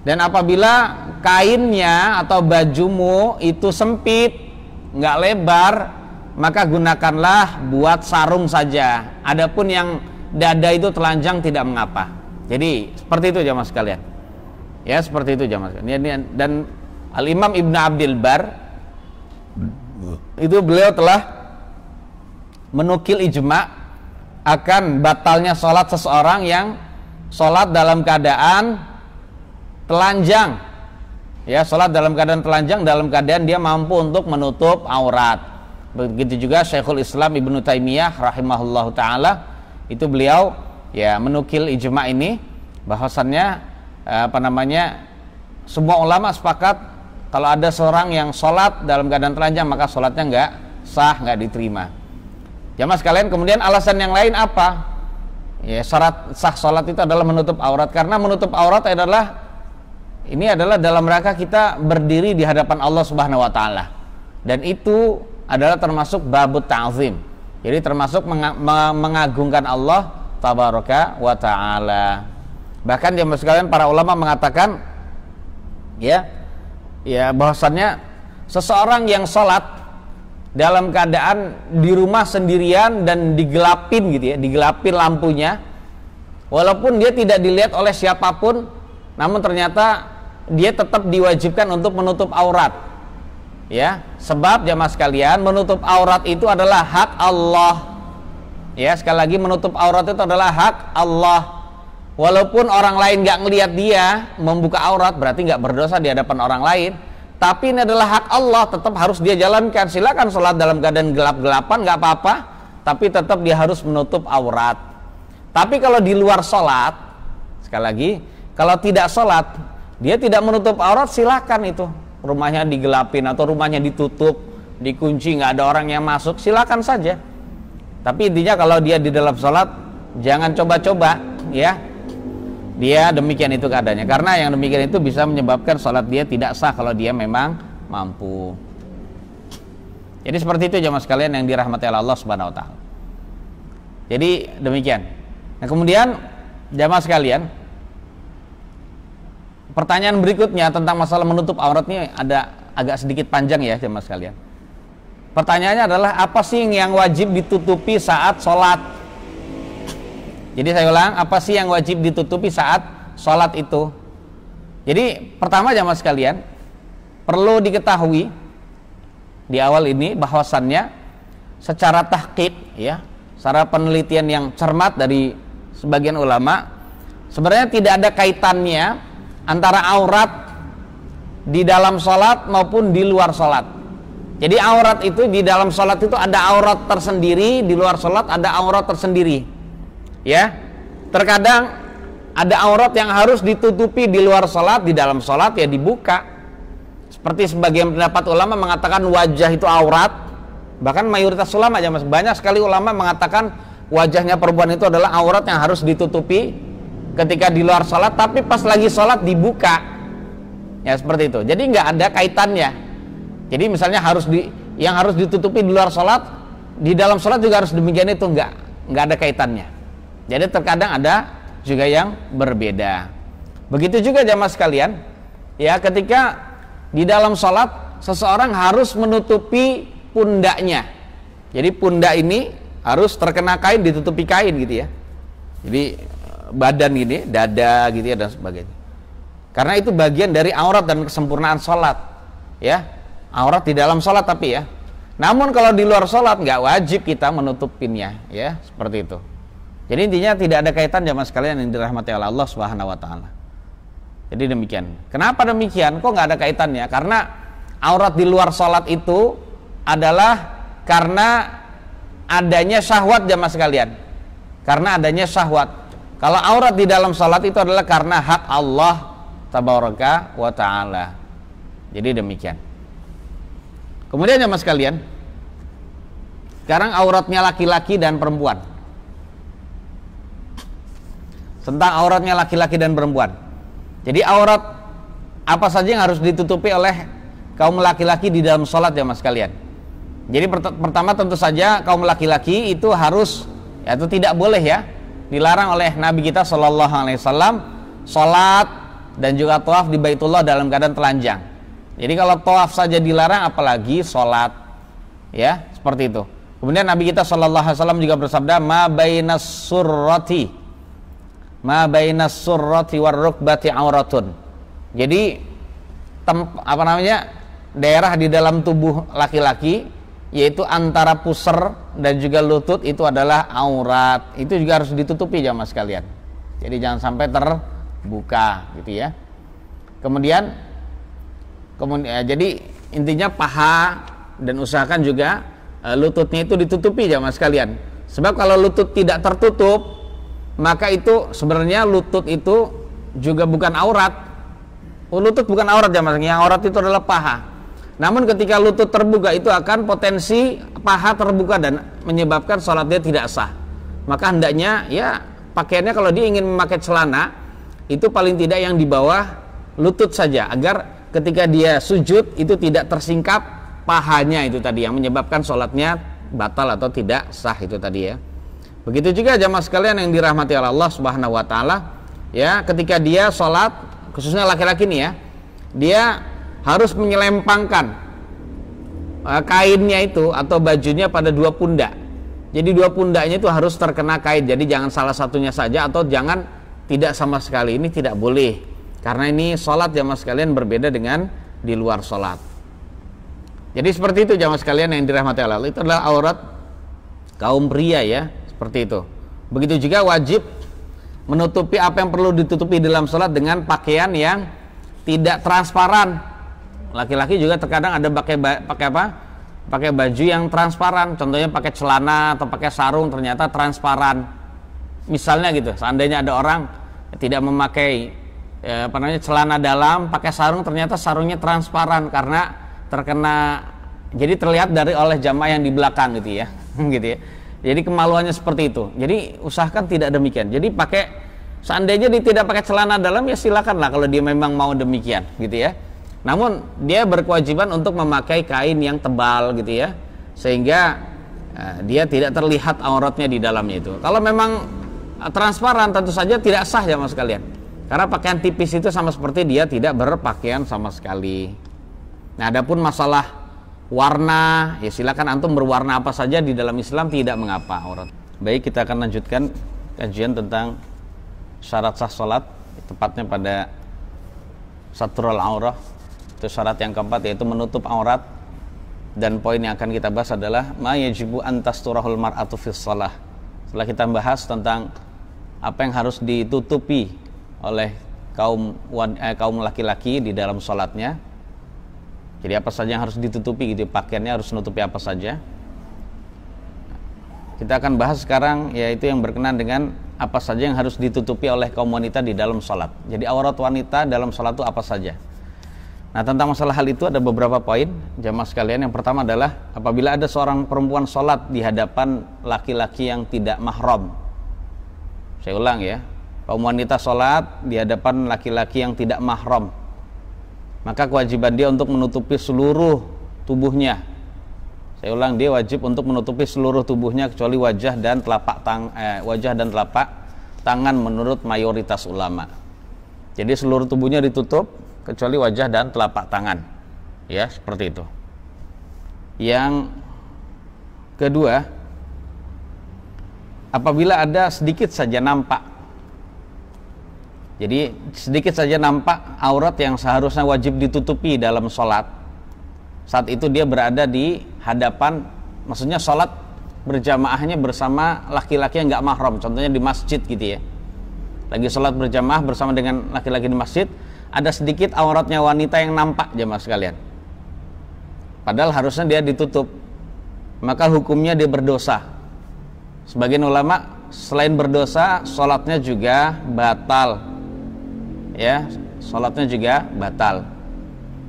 Dan apabila kainnya atau bajumu itu sempit, nggak lebar, maka gunakanlah buat sarung saja. Adapun yang dada itu telanjang tidak mengapa. Jadi seperti itu jamaah sekalian. Ya, seperti itu jamaah sekalian. Dan Al-Imam Ibn Abdil Bar itu beliau telah menukil ijma' akan batalnya sholat seseorang yang sholat dalam keadaan telanjang. Ya, sholat dalam keadaan telanjang dalam keadaan dia mampu untuk menutup aurat. Begitu juga Syekhul Islam Ibnu Taimiyah rahimahullahu taala, itu beliau ya menukil ijma' ini bahwasannya semua ulama sepakat kalau ada seorang yang sholat dalam keadaan telanjang maka sholatnya nggak sah, nggak diterima. Jamaah sekalian, kemudian alasan yang lain apa? Ya, syarat sah sholat itu adalah menutup aurat, karena menutup aurat adalah dalam rangka kita berdiri di hadapan Allah Subhanahu wa taala. Dan itu adalah termasuk babut ta'zim. Jadi termasuk mengagungkan Allah tabaraka wa taala. Bahkan jamaah sekalian, para ulama mengatakan ya bahwasannya seseorang yang sholat dalam keadaan di rumah sendirian dan digelapin gitu ya, digelapin lampunya, walaupun dia tidak dilihat oleh siapapun, namun ternyata dia tetap diwajibkan untuk menutup aurat. Ya, sebab jamaah sekalian, menutup aurat itu adalah hak Allah. Ya, sekali lagi, menutup aurat itu adalah hak Allah. Walaupun orang lain nggak ngelihat dia membuka aurat, berarti nggak berdosa di hadapan orang lain. Tapi ini adalah hak Allah, tetap harus dia jalankan. Silakan sholat dalam keadaan gelap-gelapan, nggak apa-apa, tapi tetap dia harus menutup aurat. Tapi kalau di luar sholat, sekali lagi, kalau tidak sholat, dia tidak menutup aurat, silakan itu. Rumahnya digelapin atau rumahnya ditutup, dikunci, nggak ada orang yang masuk, silakan saja. Tapi intinya kalau dia di dalam sholat, jangan coba-coba, ya. Dia demikian itu keadaannya, karena yang demikian itu bisa menyebabkan sholat dia tidak sah kalau dia memang mampu. Jadi seperti itu jamaah sekalian yang dirahmati Allah Subhanahu wa taala. Jadi demikian. Nah, kemudian jamaah sekalian, pertanyaan berikutnya tentang masalah menutup aurat ini ada agak sedikit panjang ya jamaah sekalian. Pertanyaannya adalah, apa sih yang wajib ditutupi saat sholat? Jadi saya ulang, apa sih yang wajib ditutupi saat sholat itu? Jadi pertama jamaah sekalian, perlu diketahui di awal ini bahwasannya secara tahqiq ya, secara penelitian yang cermat dari sebagian ulama, sebenarnya tidak ada kaitannya antara aurat di dalam sholat maupun di luar sholat. Jadi aurat itu di dalam sholat itu ada aurat tersendiri, di luar sholat ada aurat tersendiri. Ya, terkadang ada aurat yang harus ditutupi di luar sholat, di dalam sholat ya dibuka. Seperti sebagian pendapat ulama mengatakan wajah itu aurat. Bahkan mayoritas ulama, banyak sekali ulama mengatakan wajahnya perempuan itu adalah aurat yang harus ditutupi ketika di luar sholat, tapi pas lagi sholat dibuka. Ya seperti itu. Jadi nggak ada kaitannya. Jadi misalnya yang harus ditutupi di luar sholat, di dalam sholat juga harus demikian, itu nggak ada kaitannya. Jadi terkadang ada juga yang berbeda. Begitu juga jamaah sekalian, ya ketika di dalam sholat seseorang harus menutupi pundaknya. Jadi pundak ini harus terkena kain, ditutupi kain gitu ya. Jadi badan ini, dada gitu ya dan sebagainya. Karena itu bagian dari aurat dan kesempurnaan sholat. Ya, aurat di dalam sholat tapi ya. Namun kalau di luar sholat nggak wajib kita menutupinnya, ya seperti itu. Jadi intinya tidak ada kaitan jamaah sekalian yang dirahmati oleh Allah Subhanahu wa taala. Jadi demikian. Kenapa demikian? Kok nggak ada kaitannya? Karena aurat di luar sholat itu adalah karena adanya syahwat jamaah sekalian. Karena adanya syahwat. Kalau aurat di dalam salat itu adalah karena hak Allah tabaraka wa ta'ala. Jadi demikian. Kemudian jamaah sekalian, sekarang auratnya laki-laki dan perempuan. Tentang auratnya laki-laki dan perempuan. Jadi aurat apa saja yang harus ditutupi oleh kaum laki-laki di dalam sholat jamaah sekalian. Jadi pertama tentu saja kaum laki-laki itu harus, itu tidak boleh ya, dilarang oleh Nabi kita Shallallahu Alaihi Wasallam sholat dan juga tawaf di Baitullah dalam keadaan telanjang. Jadi kalau tawaf saja dilarang, apalagi sholat, ya seperti itu. Kemudian Nabi kita Shallallahu Alaihi Wasallam juga bersabda, ma bainas surrati war rukbati auratun. Jadi daerah di dalam tubuh laki-laki, yaitu antara pusar dan juga lutut, itu adalah aurat. Itu juga harus ditutupi jamaah sekalian. Jadi jangan sampai terbuka gitu ya. Kemudian jadi intinya paha, dan usahakan juga lututnya itu ditutupi jamaah sekalian. Sebab kalau lutut tidak tertutup, maka itu sebenarnya lutut itu juga bukan aurat. Lutut bukan aurat jamaah, yang aurat itu adalah paha. Namun ketika lutut terbuka, itu akan potensi paha terbuka dan menyebabkan sholat dia tidak sah. Maka hendaknya ya pakaiannya, kalau dia ingin memakai celana, itu paling tidak yang di bawah lutut saja, agar ketika dia sujud itu tidak tersingkap pahanya itu tadi, yang menyebabkan sholatnya batal atau tidak sah itu tadi ya. Begitu juga jamaah sekalian yang dirahmati oleh Allah Subhanahu wa taala, ya, ketika dia sholat, khususnya laki-laki nih ya, dia harus menyelempangkan kainnya itu atau bajunya pada dua pundak. Jadi dua pundaknya itu harus terkena kain. Jadi jangan salah satunya saja, atau jangan tidak sama sekali. Ini tidak boleh, karena ini sholat jamaah sekalian berbeda dengan di luar sholat. Jadi seperti itu jamaah sekalian yang dirahmati Allah. Itu adalah aurat kaum pria ya, seperti itu. Begitu juga wajib menutupi apa yang perlu ditutupi dalam sholat dengan pakaian yang tidak transparan. Laki-laki juga terkadang ada pakai baju yang transparan, contohnya pakai celana atau pakai sarung ternyata transparan. Misalnya gitu, seandainya ada orang tidak memakai celana dalam, pakai sarung, ternyata sarungnya transparan karena terkena, jadi terlihat oleh jamaah yang di belakang gitu ya. Gitu ya. Jadi kemaluannya seperti itu. Jadi usahakan tidak demikian. Jadi seandainya dia tidak pakai celana dalam, ya silakanlah kalau dia memang mau demikian gitu ya. Namun dia berkewajiban untuk memakai kain yang tebal gitu ya, sehingga dia tidak terlihat auratnya di dalamnya itu. Kalau memang transparan, tentu saja tidak sah ya mas sekalian, karena pakaian tipis itu sama seperti dia tidak berpakaian sama sekali. Nah, adapun masalah warna, ya silakan antum berwarna apa saja di dalam Islam, tidak mengapa aurat. Baik, kita akan lanjutkan kajian tentang syarat sah salat, tepatnya pada satrul aurah. Itu syarat yang keempat, yaitu menutup aurat. Dan poin yang akan kita bahas adalah ma yajibu an tasturahul mar'atu fis shalah. Setelah kita bahas tentang apa yang harus ditutupi oleh kaum laki-laki di dalam sholatnya. Jadi apa saja yang harus ditutupi gitu, pakaiannya harus menutupi apa saja. Kita akan bahas sekarang yaitu yang berkenaan dengan apa saja yang harus ditutupi oleh kaum wanita di dalam sholat. Jadi aurat wanita dalam sholat itu apa saja. Nah, tentang masalah hal itu ada beberapa poin jamaah sekalian. Yang pertama adalah apabila ada seorang perempuan sholat di hadapan laki-laki yang tidak mahram. Saya ulang ya, kaum wanita sholat di hadapan laki-laki yang tidak mahram, maka kewajiban dia untuk menutupi seluruh tubuhnya. Saya ulang, dia wajib untuk menutupi seluruh tubuhnya kecuali wajah dan telapak tangan menurut mayoritas ulama. Jadi seluruh tubuhnya ditutup kecuali wajah dan telapak tangan. Ya, seperti itu. Yang kedua, apabila ada sedikit saja nampak, jadi sedikit saja nampak aurat yang seharusnya wajib ditutupi dalam sholat, saat itu dia berada di hadapan, maksudnya sholat berjamaahnya bersama laki-laki yang nggak mahram, contohnya di masjid gitu ya, lagi sholat berjamaah bersama dengan laki-laki di masjid, ada sedikit auratnya wanita yang nampak jamaah sekalian. padahal harusnya dia ditutup, maka hukumnya dia berdosa. Sebagian ulama selain berdosa, sholatnya juga batal, ya, sholatnya juga batal.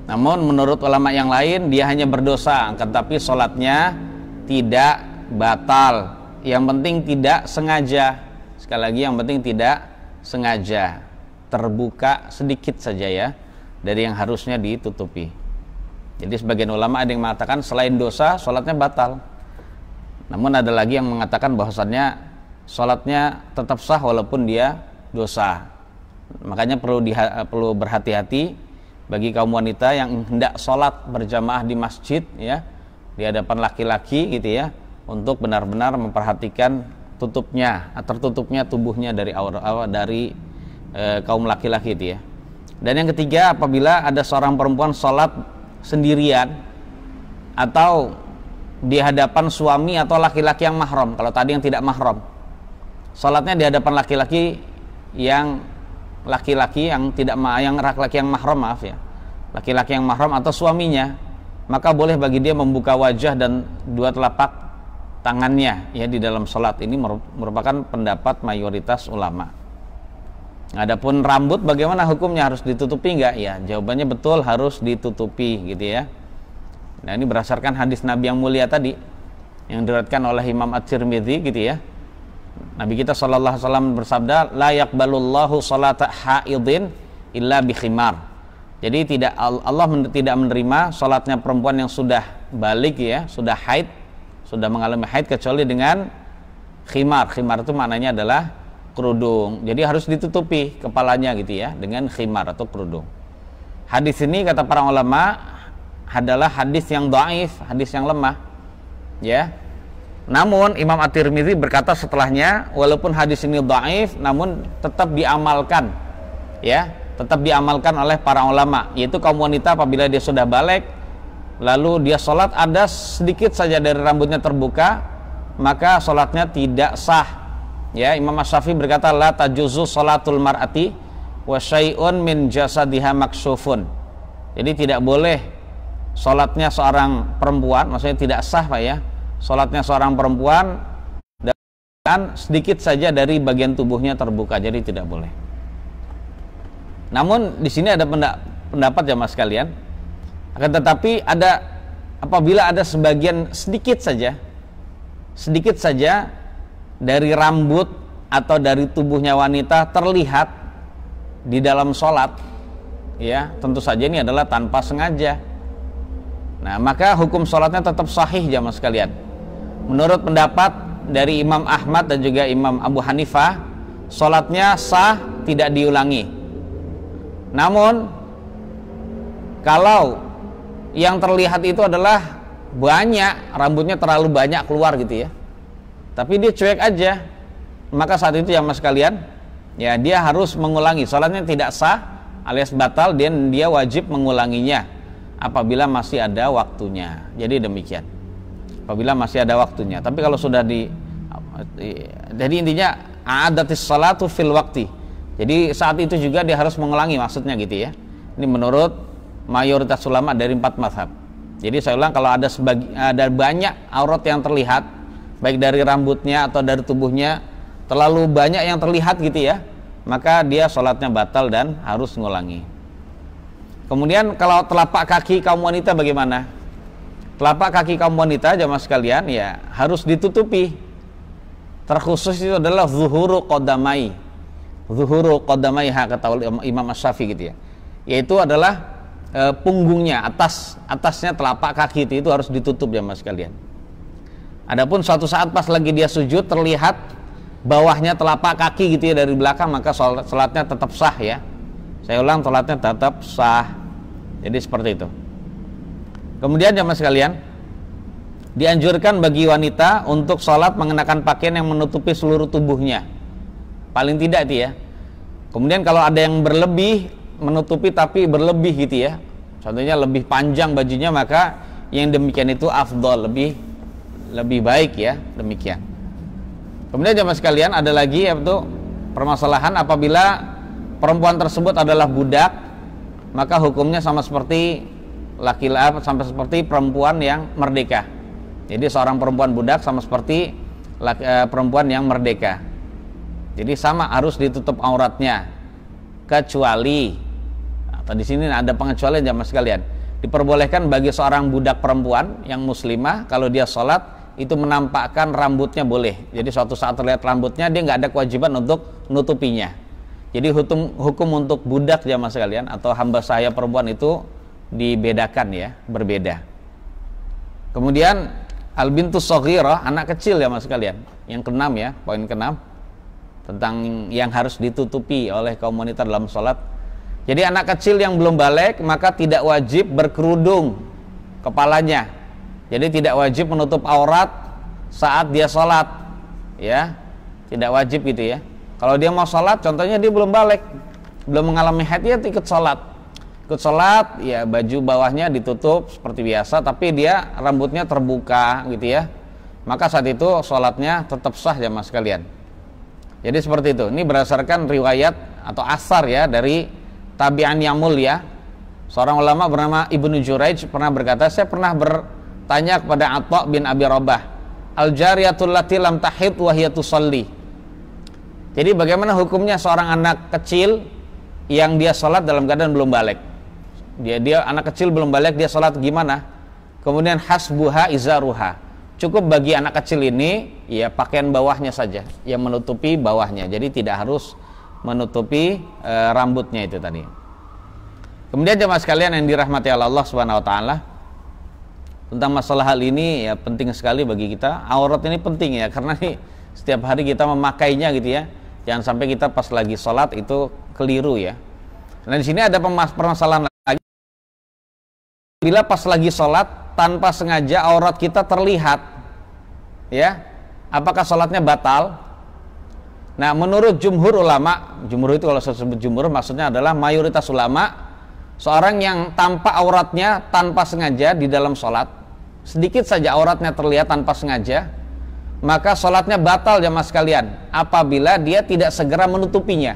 Namun menurut ulama yang lain dia hanya berdosa, tetapi sholatnya tidak batal. Yang penting tidak sengaja. Sekali lagi, yang penting tidak sengaja, terbuka sedikit saja ya dari yang harusnya ditutupi. Jadi sebagian ulama ada yang mengatakan selain dosa sholatnya batal. Namun ada lagi yang mengatakan bahwasannya sholatnya tetap sah walaupun dia dosa. Makanya perlu berhati-hati bagi kaum wanita yang hendak sholat berjamaah di masjid ya, di hadapan laki-laki gitu ya, untuk benar-benar memperhatikan tertutupnya tubuhnya dari kaum laki-laki itu ya. Dan yang ketiga, apabila ada seorang perempuan sholat sendirian atau di hadapan suami atau laki-laki yang mahram. Kalau tadi yang tidak mahram, sholatnya di hadapan laki-laki yang mahram, maaf ya, laki-laki yang mahram atau suaminya, maka boleh bagi dia membuka wajah dan dua telapak tangannya ya di dalam sholat. Ini merupakan pendapat mayoritas ulama. Adapun rambut bagaimana hukumnya, harus ditutupi enggak? Ya, jawabannya betul, harus ditutupi gitu ya. Nah, ini berdasarkan hadis Nabi yang mulia tadi yang diriwayatkan oleh Imam At-Tirmidzi gitu ya. Nabi kita sallallahu alaihi wasallam bersabda, la yaqbalullahu salata haidin illa bi khimar. Jadi Allah tidak menerima salatnya perempuan yang sudah balik ya, sudah haid, sudah mengalami haid, kecuali dengan khimar. Khimar itu maknanya adalah kerudung. Jadi harus ditutupi kepalanya gitu ya dengan khimar atau kerudung. Hadis ini kata para ulama adalah hadis yang dhaif, hadis yang lemah. Ya. Namun Imam At-Tirmidzi berkata setelahnya, walaupun hadis ini dhaif namun tetap diamalkan. Ya, tetap diamalkan oleh para ulama, yaitu kaum wanita apabila dia sudah balik lalu dia sholat ada sedikit saja dari rambutnya terbuka, maka sholatnya tidak sah. Ya, Imam Asy-Syafi'i berkata la tajuzu sholatul mar'ati wa syai'un min jasadiha maksyufun. Jadi tidak boleh sholatnya seorang perempuan, maksudnya tidak sah Pak ya, sholatnya seorang perempuan dan sedikit saja dari bagian tubuhnya terbuka, jadi tidak boleh. Namun di sini ada pendapat jamaah sekalian, akan tetapi apabila ada sebagian sedikit saja dari rambut atau dari tubuhnya wanita terlihat di dalam sholat, ya tentu saja ini adalah tanpa sengaja. Nah, maka hukum sholatnya tetap sahih jamaah sekalian. Menurut pendapat dari Imam Ahmad dan juga Imam Abu Hanifah, sholatnya sah, tidak diulangi. Namun kalau yang terlihat itu adalah banyak, rambutnya terlalu banyak keluar gitu ya, tapi dia cuek aja, maka saat itu jamaah sekalian, ya dia harus mengulangi. Sholatnya tidak sah alias batal, dan dia wajib mengulanginya apabila masih ada waktunya. Jadi demikian, apabila masih ada waktunya. Tapi kalau sudah jadi intinya a'adatis salatu fil waqti, jadi saat itu juga dia harus mengulangi, maksudnya gitu ya. Ini menurut mayoritas ulama dari 4 mazhab. Jadi saya ulang, kalau ada banyak aurat yang terlihat, baik dari rambutnya atau dari tubuhnya, terlalu banyak yang terlihat gitu ya, maka dia sholatnya batal dan harus ngulangi. Kemudian kalau telapak kaki kaum wanita bagaimana? Telapak kaki kaum wanita jamaah sekalian ya harus ditutupi. Terkhusus itu adalah zuhuru qadamaiha kata Imam Asy-Syafi'i gitu ya. Yaitu adalah punggungnya, atasnya telapak kaki itu harus ditutup jamaah sekalian. Adapun suatu saat pas lagi dia sujud terlihat bawahnya telapak kaki gitu ya dari belakang, maka salatnya tetap sah ya. Saya ulang, salatnya tetap sah. Jadi seperti itu. Kemudian jamaah sekalian, dianjurkan bagi wanita untuk sholat mengenakan pakaian yang menutupi seluruh tubuhnya, paling tidak itu ya. Kemudian kalau ada yang berlebih, menutupi tapi berlebih gitu ya, contohnya lebih panjang bajunya, maka yang demikian itu afdol, lebih baik ya, demikian. Kemudian jamaah sekalian, ada lagi yaitu permasalahan apabila perempuan tersebut adalah budak, maka hukumnya sama seperti laki-laki sama seperti perempuan yang merdeka. Jadi seorang perempuan budak sama seperti perempuan yang merdeka. Jadi sama, harus ditutup auratnya, kecuali atau di sini ada pengecualian jamaah sekalian. Diperbolehkan bagi seorang budak perempuan yang muslimah kalau dia sholat itu menampakkan rambutnya boleh. Jadi suatu saat terlihat rambutnya, dia nggak ada kewajiban untuk menutupinya. Jadi hukum untuk budak jamaah sekalian atau hamba sahaya perempuan itu dibedakan ya, berbeda. Kemudian al-bintus shaghirah, anak kecil jamaah sekalian. Yang keenam ya, poin keenam tentang yang harus ditutupi oleh kaum wanita dalam sholat. Jadi anak kecil yang belum balik maka tidak wajib berkerudung kepalanya. Jadi tidak wajib menutup aurat saat dia sholat, ya, tidak wajib gitu ya. Kalau dia mau sholat, contohnya dia belum balik, belum mengalami haid, ya ikut sholat. Ikut sholat, ya baju bawahnya ditutup seperti biasa, tapi dia rambutnya terbuka gitu ya. Maka saat itu sholatnya tetap sah jamaah sekalian. Jadi seperti itu. Ini berdasarkan riwayat atau asar ya dari tabi'an yang mulia. Seorang ulama bernama Ibnu Juraij pernah berkata, saya pernah bertanya kepada Atha bin Abi Rabah, al-jariyatul lati lam tahid wa hiya tusalli. Jadi bagaimana hukumnya seorang anak kecil yang dia sholat dalam keadaan belum balik? Dia anak kecil belum balik, dia sholat gimana? Kemudian hasbuha izaruha. Cukup bagi anak kecil ini ya pakaian bawahnya saja yang menutupi bawahnya. Jadi tidak harus menutupi rambutnya itu tadi. Kemudian jemaah sekalian yang dirahmati Allah Subhanahu wa taala, tentang masalah hal ini ya penting sekali bagi kita. Aurat ini penting ya, karena nih setiap hari kita memakainya gitu ya. Jangan sampai kita pas lagi sholat itu keliru ya. Nah di sini ada permasalahan lagi. Bila pas lagi sholat tanpa sengaja aurat kita terlihat, ya, apakah sholatnya batal? Nah menurut jumhur ulama, jumhur itu kalau saya sebut jumhur maksudnya adalah mayoritas ulama, seorang yang tampak auratnya tanpa sengaja di dalam sholat, sedikit saja auratnya terlihat tanpa sengaja, maka sholatnya batal jamaah sekalian apabila dia tidak segera menutupinya.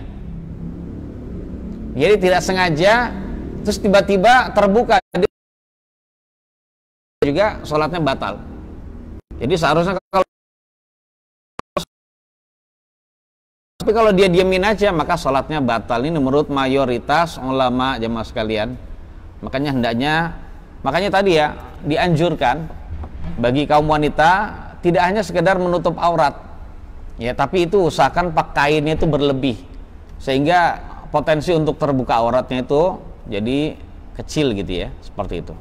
Jadi tidak sengaja terus tiba-tiba terbuka, juga sholatnya batal. Jadi seharusnya tapi kalau dia diamin aja maka sholatnya batal. Ini menurut mayoritas ulama jamaah sekalian. Makanya tadi ya dianjurkan bagi kaum wanita tidak hanya sekedar menutup aurat, ya, tapi itu usahakan pakaiannya itu berlebih, sehingga potensi untuk terbuka auratnya itu jadi kecil gitu ya, seperti itu.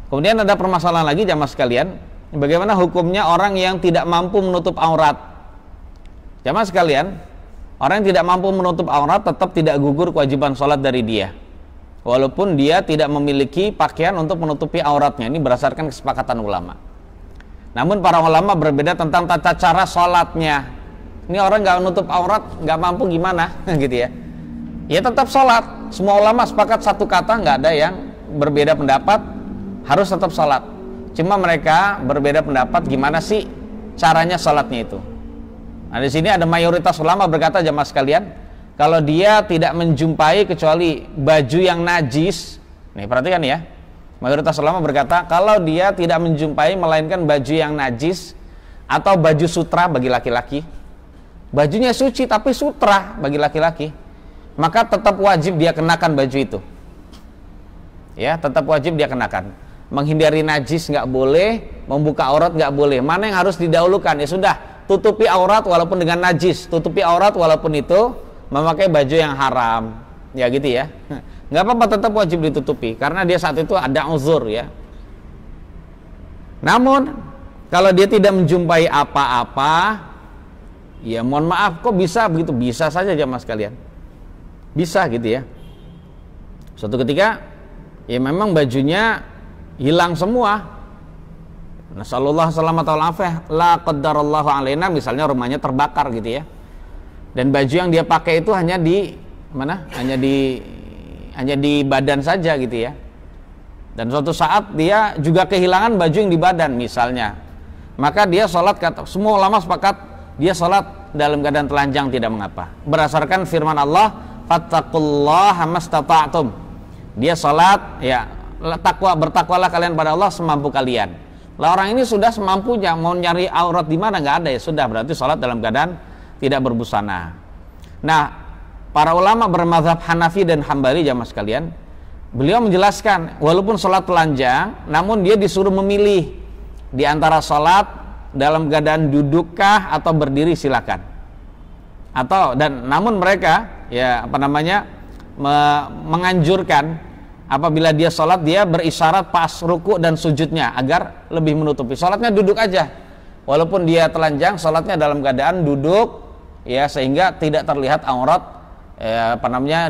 Kemudian ada permasalahan lagi jamaah sekalian, bagaimana hukumnya orang yang tidak mampu menutup aurat? Jamaah sekalian, orang yang tidak mampu menutup aurat tetap tidak gugur kewajiban sholat dari dia, walaupun dia tidak memiliki pakaian untuk menutupi auratnya. Ini berdasarkan kesepakatan ulama. Namun para ulama berbeda tentang tata cara sholatnya. Ini orang nggak nutup aurat, nggak mampu gimana gitu ya. Ya tetap sholat. Semua ulama sepakat satu kata, nggak ada yang berbeda pendapat, harus tetap sholat. Cuma mereka berbeda pendapat gimana sih caranya sholatnya itu. Nah di sini ada mayoritas ulama berkata jamaah sekalian, kalau dia tidak menjumpai kecuali baju yang najis, nih perhatikan ya. Mayoritas ulama berkata kalau dia tidak menjumpai melainkan baju yang najis atau baju sutra bagi laki-laki, bajunya suci tapi sutra bagi laki-laki, maka tetap wajib dia kenakan baju itu. Ya, tetap wajib dia kenakan. Menghindari najis nggak boleh, membuka aurat nggak boleh. Mana yang harus didahulukan? Ya sudah, tutupi aurat walaupun dengan najis, tutupi aurat walaupun itu memakai baju yang haram. Ya gitu ya. Nggak apa-apa, tetap wajib ditutupi karena dia saat itu ada uzur ya. Namun kalau dia tidak menjumpai apa-apa, ya mohon maaf, kok bisa begitu? Bisa saja jamaah sekalian, bisa gitu ya. Suatu ketika ya memang bajunya hilang semua, nasallallahu selamat wal afiyah, la qaddarallahu alaina, misalnya rumahnya terbakar gitu ya, dan baju yang dia pakai itu hanya di mana? Hanya di badan saja gitu ya. Dan suatu saat dia juga kehilangan baju yang di badan misalnya, maka dia sholat, kata semua ulama sepakat dia sholat dalam keadaan telanjang tidak mengapa, berdasarkan firman Allah, fattaqullaha mastata'tum. Dia sholat ya bertakwalah kalian pada Allah semampu kalian. Lah orang ini sudah semampunya, mau nyari aurat di mana nggak ada, ya sudah, berarti sholat dalam keadaan tidak berbusana. Nah, para ulama bermazhab Hanafi dan Hambali jamaah sekalian, beliau menjelaskan walaupun sholat telanjang, namun dia disuruh memilih di antara sholat dalam keadaan dudukkah atau berdiri, silakan. Namun mereka menganjurkan apabila dia sholat dia berisyarat pas ruku dan sujudnya agar lebih menutupi. Sholatnya duduk aja, walaupun dia telanjang, sholatnya dalam keadaan duduk, ya, sehingga tidak terlihat aurat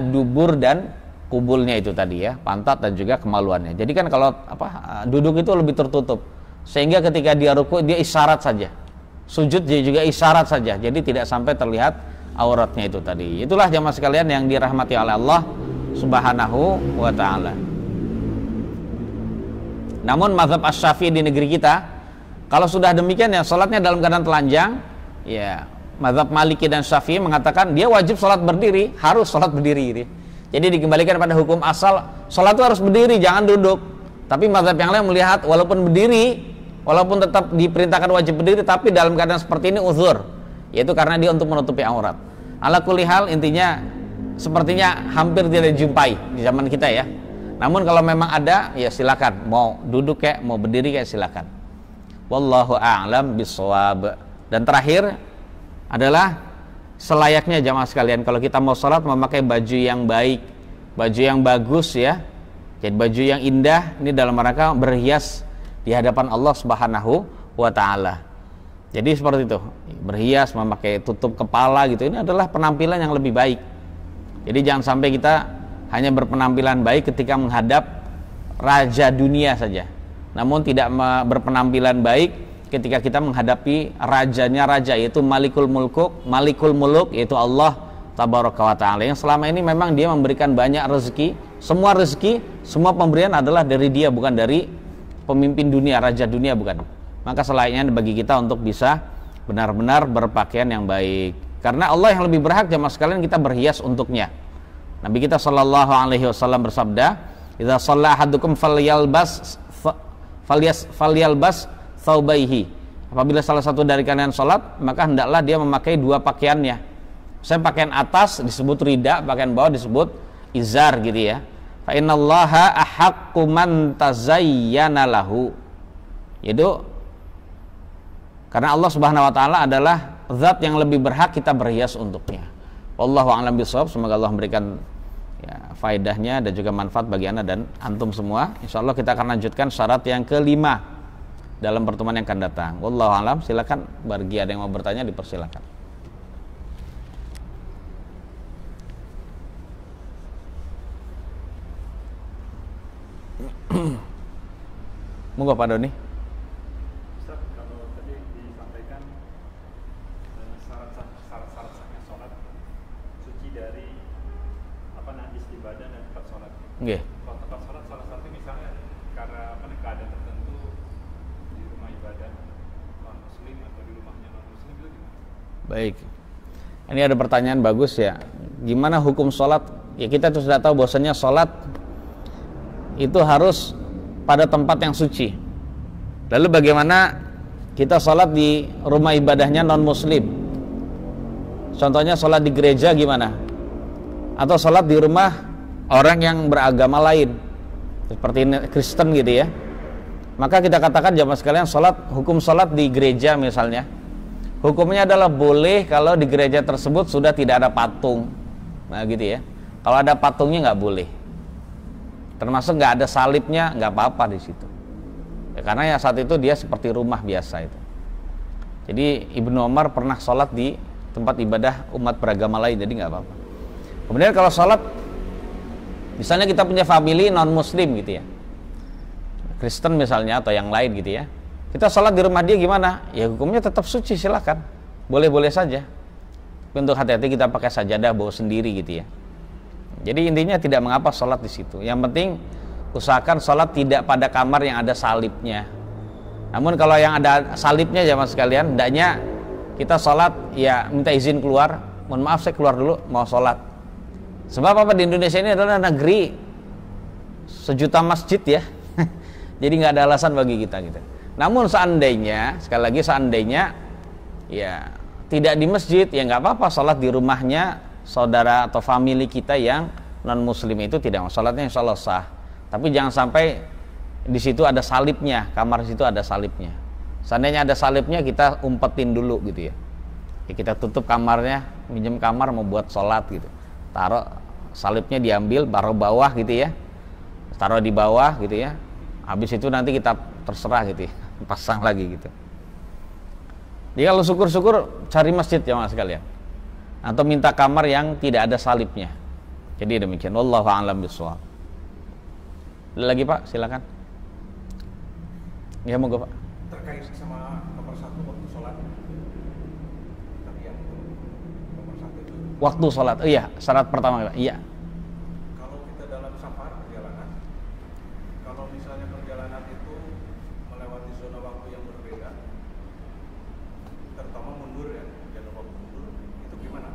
dubur dan kubulnya itu tadi, ya, pantat dan juga kemaluannya. Jadi kan kalau duduk itu lebih tertutup, sehingga ketika dia ruku dia isyarat saja, sujud dia juga isyarat saja, jadi tidak sampai terlihat auratnya itu tadi. Itulah jamaah sekalian yang dirahmati oleh Allah Subhanahu wa ta'ala. Namun mazhab Asy-Syafi'i di negeri kita, kalau sudah demikian ya sholatnya dalam keadaan telanjang, ya mazhab Maliki dan Syafi'i mengatakan dia wajib sholat berdiri, harus sholat berdiri gitu. Jadi dikembalikan pada hukum asal, sholat itu harus berdiri, jangan duduk. Tapi mazhab yang lain melihat walaupun berdiri, walaupun tetap diperintahkan wajib berdiri, tapi dalam keadaan seperti ini uzur, yaitu karena dia untuk menutupi aurat. Ala kulli hal, intinya sepertinya hampir tidak dijumpai di zaman kita, ya. Namun kalau memang ada, ya silakan, mau duduk kayak mau berdiri kayak silakan. Wallahu a'lam bishawab. Dan terakhir adalah selayaknya jamaah sekalian kalau kita mau sholat memakai baju yang baik, baju yang bagus, ya. Jadi baju yang indah, ini dalam rangka berhias di hadapan Allah Subhanahu wa ta'ala. Jadi seperti itu, berhias, memakai tutup kepala gitu, ini adalah penampilan yang lebih baik. Jadi jangan sampai kita hanya berpenampilan baik ketika menghadap raja dunia saja, namun tidak berpenampilan baik ketika kita menghadapi rajanya raja, yaitu Malikul Muluk, yaitu Allah Tabaraka wa Ta'ala, yang selama ini memang dia memberikan banyak rezeki. Semua pemberian adalah dari dia, bukan dari pemimpin dunia, raja dunia, bukan. Maka selayaknya bagi kita untuk bisa benar-benar berpakaian yang baik, karena Allah yang lebih berhak jamaah sekalian kita berhias untuknya. Nabi kita sallallahu alaihi wasallam bersabda, "Idza shalla ahadukum falyalbas thawbaihi." Apabila salah satu dari kalian salat, maka hendaklah dia memakai dua pakaiannya. Saya pakaian atas disebut rida, pakaian bawah disebut izar gitu, ya. Fa innallaha ahaqqu man tazayyana lahu. Yaitu karena Allah Subhanahu wa ta'ala adalah zat yang lebih berhak kita berhias untuknya. Wallahu a'lam bishawab. Semoga Allah memberikan, ya, faedahnya dan juga manfaat bagi anda dan antum semua. Insyaallah kita akan lanjutkan syarat yang kelima dalam pertemuan yang akan datang. Wallahu a'lam. Silakan bagi ada yang mau bertanya, dipersilakan. Monggo Pak Doni. Okay. Kalau tempat sholat salah satu misalnya karena keadaan tertentu di rumah ibadah non muslim atau di rumahnya non muslim itu gimana? Baik, ini ada pertanyaan bagus, ya. Gimana hukum sholat? Ya kita tuh sudah tahu bahwasanya sholat itu harus pada tempat yang suci. Lalu bagaimana kita sholat di rumah ibadahnya non muslim? Contohnya sholat di gereja gimana? Atau sholat di rumah orang yang beragama lain seperti Kristen gitu, ya. Maka kita katakan jamaah sekalian, hukum sholat di gereja misalnya, hukumnya adalah boleh kalau di gereja tersebut sudah tidak ada patung. Nah gitu, ya. Kalau ada patungnya nggak boleh, termasuk nggak ada salibnya, nggak apa-apa di situ, ya, karena ya saat itu dia seperti rumah biasa itu. Jadi Ibnu Umar pernah sholat di tempat ibadah umat beragama lain, jadi nggak apa-apa. Kemudian kalau sholat, misalnya kita punya family non muslim gitu, ya, Kristen misalnya atau yang lain gitu, ya, kita sholat di rumah dia gimana? Ya hukumnya tetap suci, silakan, boleh-boleh saja. Tapi untuk hati-hati kita pakai sajadah bawa sendiri gitu, ya. Jadi intinya tidak mengapa sholat di situ. Yang penting usahakan sholat tidak pada kamar yang ada salibnya. Namun kalau yang ada salibnya jamaah sekalian, hendaknya kita sholat ya minta izin keluar. Mohon maaf saya keluar dulu mau sholat. Sebab apa, di Indonesia ini adalah negeri sejuta masjid ya. Jadi nggak ada alasan bagi kita gitu. Namun seandainya, sekali lagi seandainya ya tidak di masjid, ya nggak apa-apa sholat di rumahnya saudara atau famili kita yang non muslim itu tidak, sholatnya insya Allah sah. Tapi jangan sampai di situ ada salibnya, kamar situ ada salibnya. Seandainya ada salibnya, kita umpetin dulu gitu ya. Kita tutup kamarnya, minjem kamar mau buat sholat gitu. Taruh salibnya, diambil, taruh bawah gitu ya. Taruh di bawah gitu ya. Habis itu nanti kita terserah gitu ya, pasang lagi gitu. Jadi kalau syukur-syukur cari masjid jamaah sekalian, atau minta kamar yang tidak ada salibnya. Jadi demikian. Wallahu a'lam bishawab. Ada lagi Pak, silakan. Ya monggo Pak. Terkait sama nomor 1 waktu sholat. Tadi yang nomor 1 itu. Waktu sholat. Oh iya, syarat pertama Pak. Iya. Kalau kita dalam safar perjalanan, kalau misalnya perjalanan itu melewati zona waktu yang berbeda, terutama mundur ya, jangan lupa mundur, itu gimana?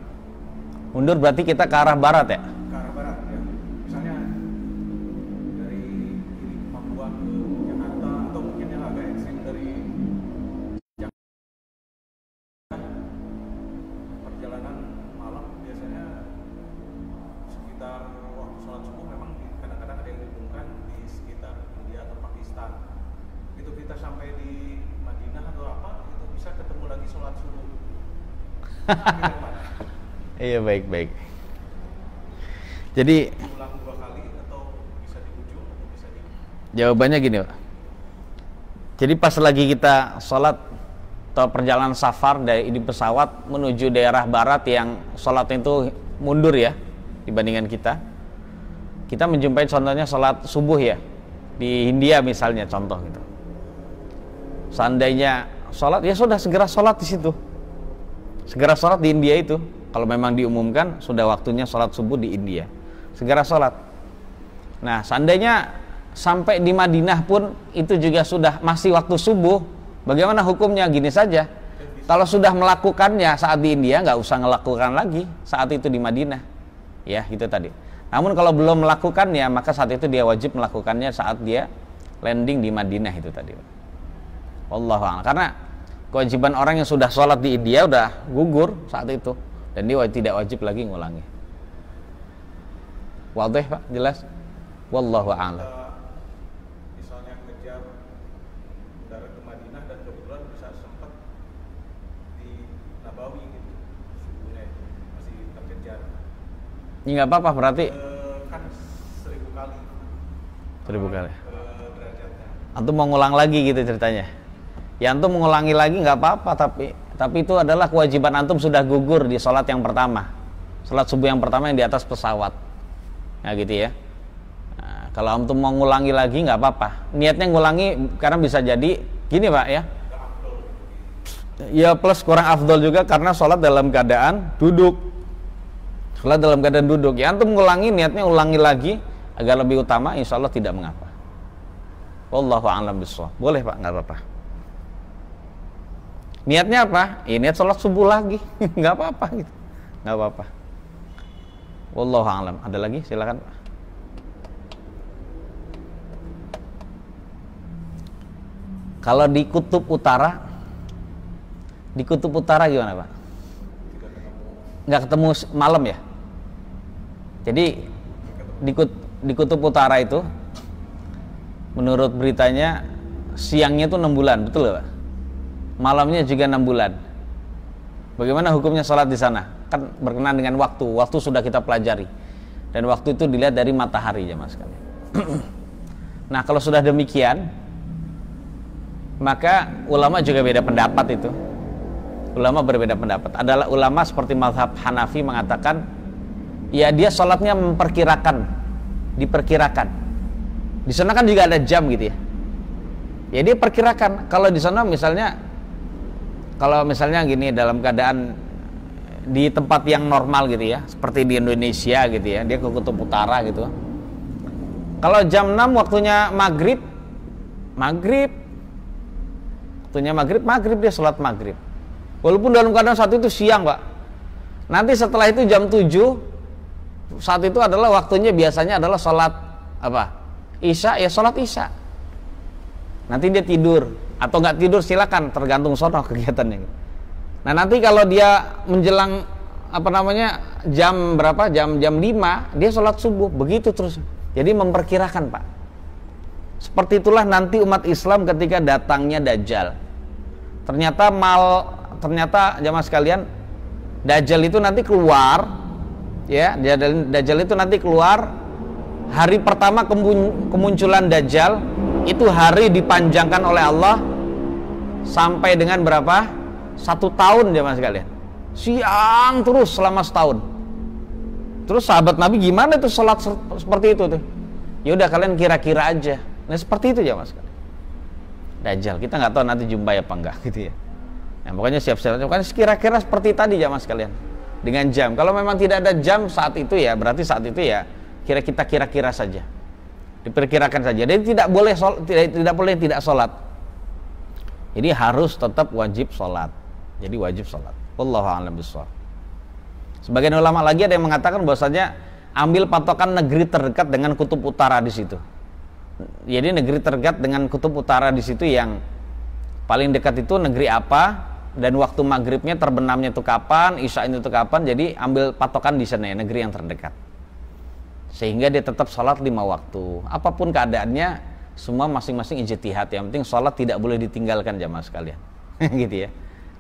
Mundur berarti kita ke arah barat ya? Ke arah barat ya. Misalnya dari Papua ke Jakarta, atau mungkin yang agak ekstrim dari Jakarta, perjalanan malam biasanya sekitar waktu sholat subuh memang kadang-kadang ada yang dihubungkan di sekitar India atau Pakistan. Itu kita sampai di Madinah atau apa, itu bisa ketemu lagi sholat subuh. Kita kemana? Iya, baik-baik. Jadi Ulang 2 kali atau bisa di ujung atau bisa di... jawabannya gini Pak. Jadi pas lagi kita sholat atau perjalanan safar dari di pesawat menuju daerah barat yang sholatnya itu mundur ya dibandingkan kita menjumpai contohnya sholat subuh ya di India misalnya, contoh gitu. Seandainya sholat, ya sudah segera sholat di situ, segera sholat di India itu. Kalau memang diumumkan sudah waktunya sholat subuh di India, segera sholat. Nah seandainya sampai di Madinah pun itu juga sudah masih waktu subuh, bagaimana hukumnya? Gini saja, kalau sudah melakukannya saat di India, nggak usah melakukan lagi saat itu di Madinah, ya itu tadi. Namun kalau belum melakukannya, maka saat itu dia wajib melakukannya saat dia landing di Madinah itu tadi. Wallahu a'lam. Karena kewajiban orang yang sudah sholat di India udah gugur saat itu, dan dia tidak wajib lagi ngulangi. Wadih Pak, jelas? Wallahu a'lam. Misalnya kejar darat ke Madinah dan kebetulan bisa sempat di Nabawi gitu, subuhnya itu masih terkejar. Ini nggak apa-apa berarti Kan 1000 kali. 1000 kali. Derajatnya. Antum mau ngulang lagi gitu ceritanya. Ya antum mengulangi lagi nggak apa-apa, tapi itu adalah kewajiban antum sudah gugur di sholat yang pertama, sholat subuh yang pertama yang di atas pesawat. Nah gitu ya. Nah, kalau antum mau ngulangi lagi nggak apa-apa. Niatnya ngulangi karena bisa jadi gini Pak ya. Ya plus kurang afdol juga karena sholat dalam keadaan duduk. Sholat dalam keadaan duduk. Ya antum ngulangi, niatnya ulangi lagi agar lebih utama, insya Allah tidak mengapa. Wallahu a'lam bishawab. Boleh Pak, nggak apa-apa. Niatnya apa? Ya, niat sholat subuh lagi, nggak apa-apa gitu, nggak apa-apa. Wallahu a'lam. Ada lagi? Silakan Pak. Kalau di kutub utara gimana Pak? Nggak ketemu malam ya? Jadi di kutub utara itu, menurut beritanya siangnya itu 6 bulan, betul nggak Pak? Malamnya juga 6 bulan. Bagaimana hukumnya sholat di sana? Kan berkenaan dengan waktu. Waktu sudah kita pelajari. Dan waktu itu dilihat dari matahari jemaah sekalian. Nah, kalau sudah demikian, maka ulama juga beda pendapat itu. Ulama berbeda pendapat. Adalah ulama seperti mazhab Hanafi mengatakan, ya dia sholatnya diperkirakan. Di sana kan juga ada jam gitu ya. Ya dia perkirakan. Kalau di sana kalau misalnya gini, dalam keadaan di tempat yang normal gitu ya, seperti di Indonesia gitu ya, dia ke kutub utara gitu. Kalau jam 6 waktunya maghrib, waktunya maghrib dia sholat maghrib. Walaupun dalam keadaan saat itu siang Pak. Nanti setelah itu jam 7, saat itu adalah waktunya biasanya adalah sholat apa? Isya ya sholat Isya. Nanti dia tidur atau nggak tidur silakan, tergantung sono kegiatannya. Nah nanti kalau dia menjelang jam berapa, jam 5 dia sholat subuh, begitu terus. Jadi memperkirakan Pak. Seperti itulah nanti umat Islam ketika datangnya Dajjal. Ternyata jamaah sekalian, Dajjal itu nanti keluar, ya, Dajjal itu nanti keluar hari pertama kemunculan Dajjal, itu hari dipanjangkan oleh Allah sampai dengan berapa? 1 tahun jamaah sekalian. Siang terus selama setahun. Terus sahabat Nabi gimana tuh sholat seperti itu tuh? Ya udah kalian kira-kira aja. Nah seperti itu jamaah sekalian. Dajjal kita nggak tahu nanti jumpai apa enggak gitu ya. Nah, pokoknya siap-siap. Pokoknya kira-kira seperti tadi jamaah sekalian. Dengan jam. Kalau memang tidak ada jam saat itu ya, berarti saat itu ya kita kira-kira saja. Diperkirakan saja. Jadi tidak boleh tidak sholat. Jadi harus tetap wajib sholat. Jadi wajib sholat. Wallahu a'lam bishawab. Sebagian ulama lagi ada yang mengatakan bahwasanya ambil patokan negeri terdekat dengan kutub utara di situ. Jadi negeri terdekat dengan kutub utara di situ yang paling dekat itu negeri apa dan waktu maghribnya terbenamnya itu kapan, isya'nya itu kapan. Jadi ambil patokan di sana ya, negeri yang terdekat. Sehingga dia tetap sholat 5 waktu. Apapun keadaannya, semua masing-masing ijtihad. Yang penting sholat tidak boleh ditinggalkan jamaah sekalian. Gitu ya.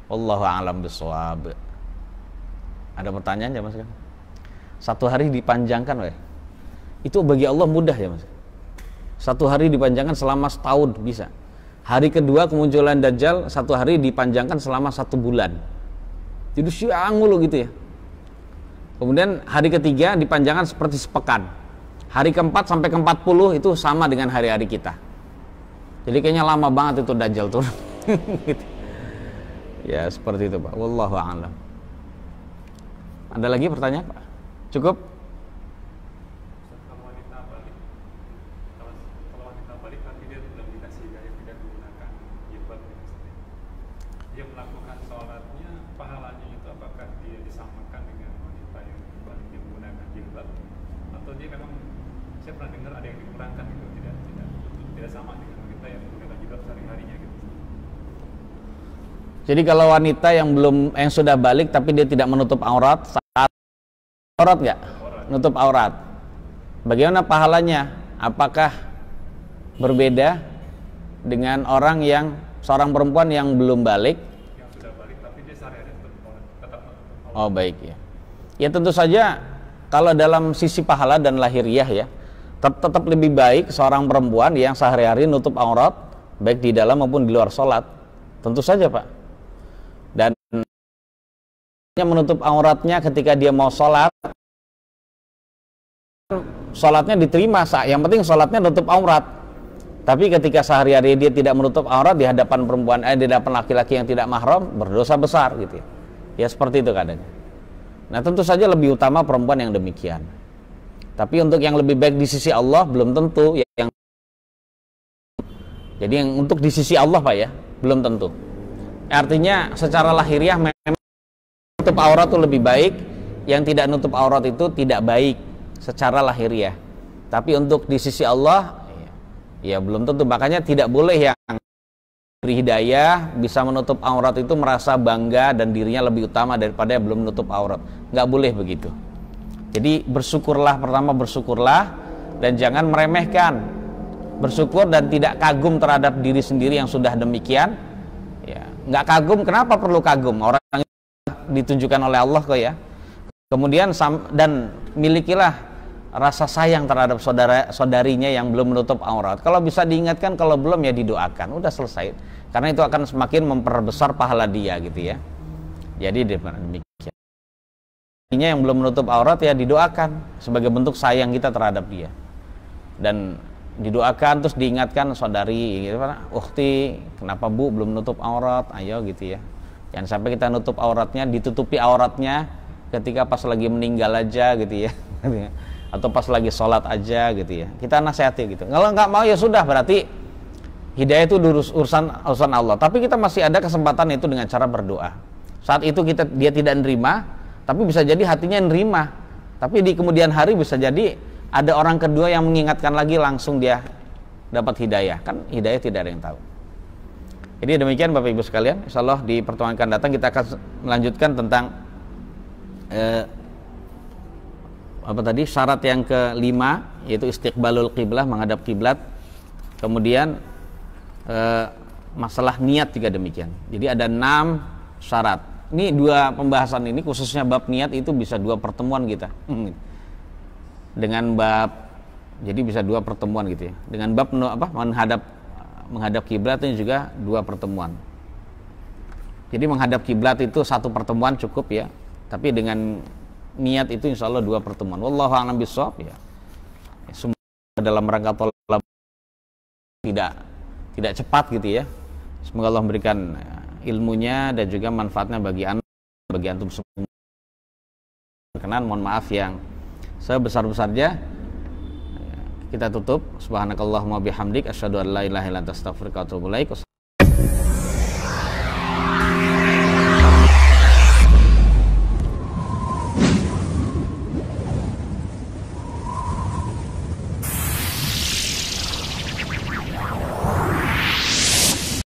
Wallahu a'lam bishawab. Ada pertanyaan jamaah sekalian? 1 hari dipanjangkan weh. Itu bagi Allah mudah ya Mas. 1 hari dipanjangkan selama setahun bisa. Hari kedua kemunculan Dajjal 1 hari dipanjangkan selama 1 bulan. Jadi siang mulu gitu ya. Kemudian hari ketiga dipanjangkan seperti sepekan. Hari keempat sampai ke-40 itu sama dengan hari-hari kita. Jadi kayaknya lama banget itu Dajjal turun. Gitu. Ya seperti itu Pak. Wallahu a'lam. Ada lagi pertanyaan Pak? Cukup? Kalau wanita balik tapi dia belum dikasih hidayah tidak menggunakan jilbab, dia melakukan sholatnya, pahalanya itu apakah dia disamakan dengan wanita yang balik dia menggunakan jilbab, atau dia memang, saya pernah dengar ada yang dikurangkan gitu, tidak sama dengan wanita yang menggunakan jilbab sehari-harinya gitu. Jadi kalau wanita yang sudah balik tapi dia tidak menutup aurat, saat aurat nggak? Nutup aurat. Bagaimana pahalanya? Apakah berbeda dengan seorang perempuan yang belum balik? Yang sudah balik tapi dia sehari-hari tetap nutup aurat. Oh baik ya. Ya tentu saja kalau dalam sisi pahala dan lahiriah ya, tetap lebih baik seorang perempuan yang sehari-hari nutup aurat baik di dalam maupun di luar sholat. Tentu saja Pak. Dan menutup auratnya ketika dia mau sholat, sholatnya diterima, yang penting sholatnya nutup aurat. Tapi ketika sehari-hari dia tidak menutup aurat di hadapan di hadapan laki-laki yang tidak mahram, berdosa besar gitu ya. Ya seperti itu keadaannya. Nah tentu saja lebih utama perempuan yang demikian. Tapi untuk yang lebih baik di sisi Allah belum tentu. Jadi yang untuk di sisi Allah Pak ya, belum tentu. Artinya secara lahiriah memang nutup aurat itu lebih baik, yang tidak nutup aurat itu tidak baik secara lahiriah. Tapi untuk di sisi Allah ya belum tentu. Makanya tidak boleh yang beri hidayah bisa menutup aurat itu merasa bangga dan dirinya lebih utama daripada yang belum menutup aurat. Nggak boleh begitu. Jadi bersyukurlah dan jangan meremehkan. Bersyukur dan tidak kagum terhadap diri sendiri yang sudah demikian. Ya, nggak kagum, kenapa perlu kagum? Orang ditunjukkan oleh Allah kok ya. Kemudian dan milikilah rasa sayang terhadap saudarinya yang belum menutup aurat. Kalau bisa diingatkan, kalau belum ya didoakan. Udah selesai. Karena itu akan semakin memperbesar pahala dia gitu ya. Jadi demikian. Yang belum menutup aurat ya didoakan sebagai bentuk sayang kita terhadap dia. Dan didoakan terus diingatkan saudari gitu, ukhti kenapa Bu belum nutup aurat, ayo gitu ya. Jangan sampai kita nutup auratnya, ditutupi auratnya ketika pas lagi meninggal aja gitu ya. Atau pas lagi sholat aja gitu ya. Kita nasihati gitu. Kalau nggak mau ya sudah, berarti hidayah itu urusan Allah. Tapi kita masih ada kesempatan itu dengan cara berdoa. Saat itu dia tidak nerima, tapi bisa jadi hatinya nerima. Tapi di kemudian hari bisa jadi ada orang kedua yang mengingatkan lagi, langsung dia dapat hidayah. Kan hidayah tidak ada yang tahu. Jadi demikian Bapak Ibu sekalian, insyaallah di pertemuan akan datang kita akan melanjutkan tentang apa tadi, syarat yang kelima, yaitu istiqbalul qiblah, menghadap kiblat. Kemudian masalah niat juga demikian. Jadi ada 6 syarat. Ini 2 pembahasan ini, khususnya bab niat itu bisa 2 pertemuan kita. Dengan bab, jadi bisa 2 pertemuan gitu ya. Dengan bab menghadap kiblat ini juga 2 pertemuan. Jadi menghadap kiblat itu 1 pertemuan cukup ya. Tapi dengan niat itu insya Allah 2 pertemuan. Wallahu a'lam bishawab ya. Semua dalam rangka tolak tidak cepat gitu ya. Semoga Allah memberikan ilmunya dan juga manfaatnya bagi antum semua. Berkenan, mohon maaf yang sebesar-besarnya. Kita tutup. Subhanakallahumma bihamdik asyhadu an la ilaha illa anta astaghfiruka wa atubu ilaik.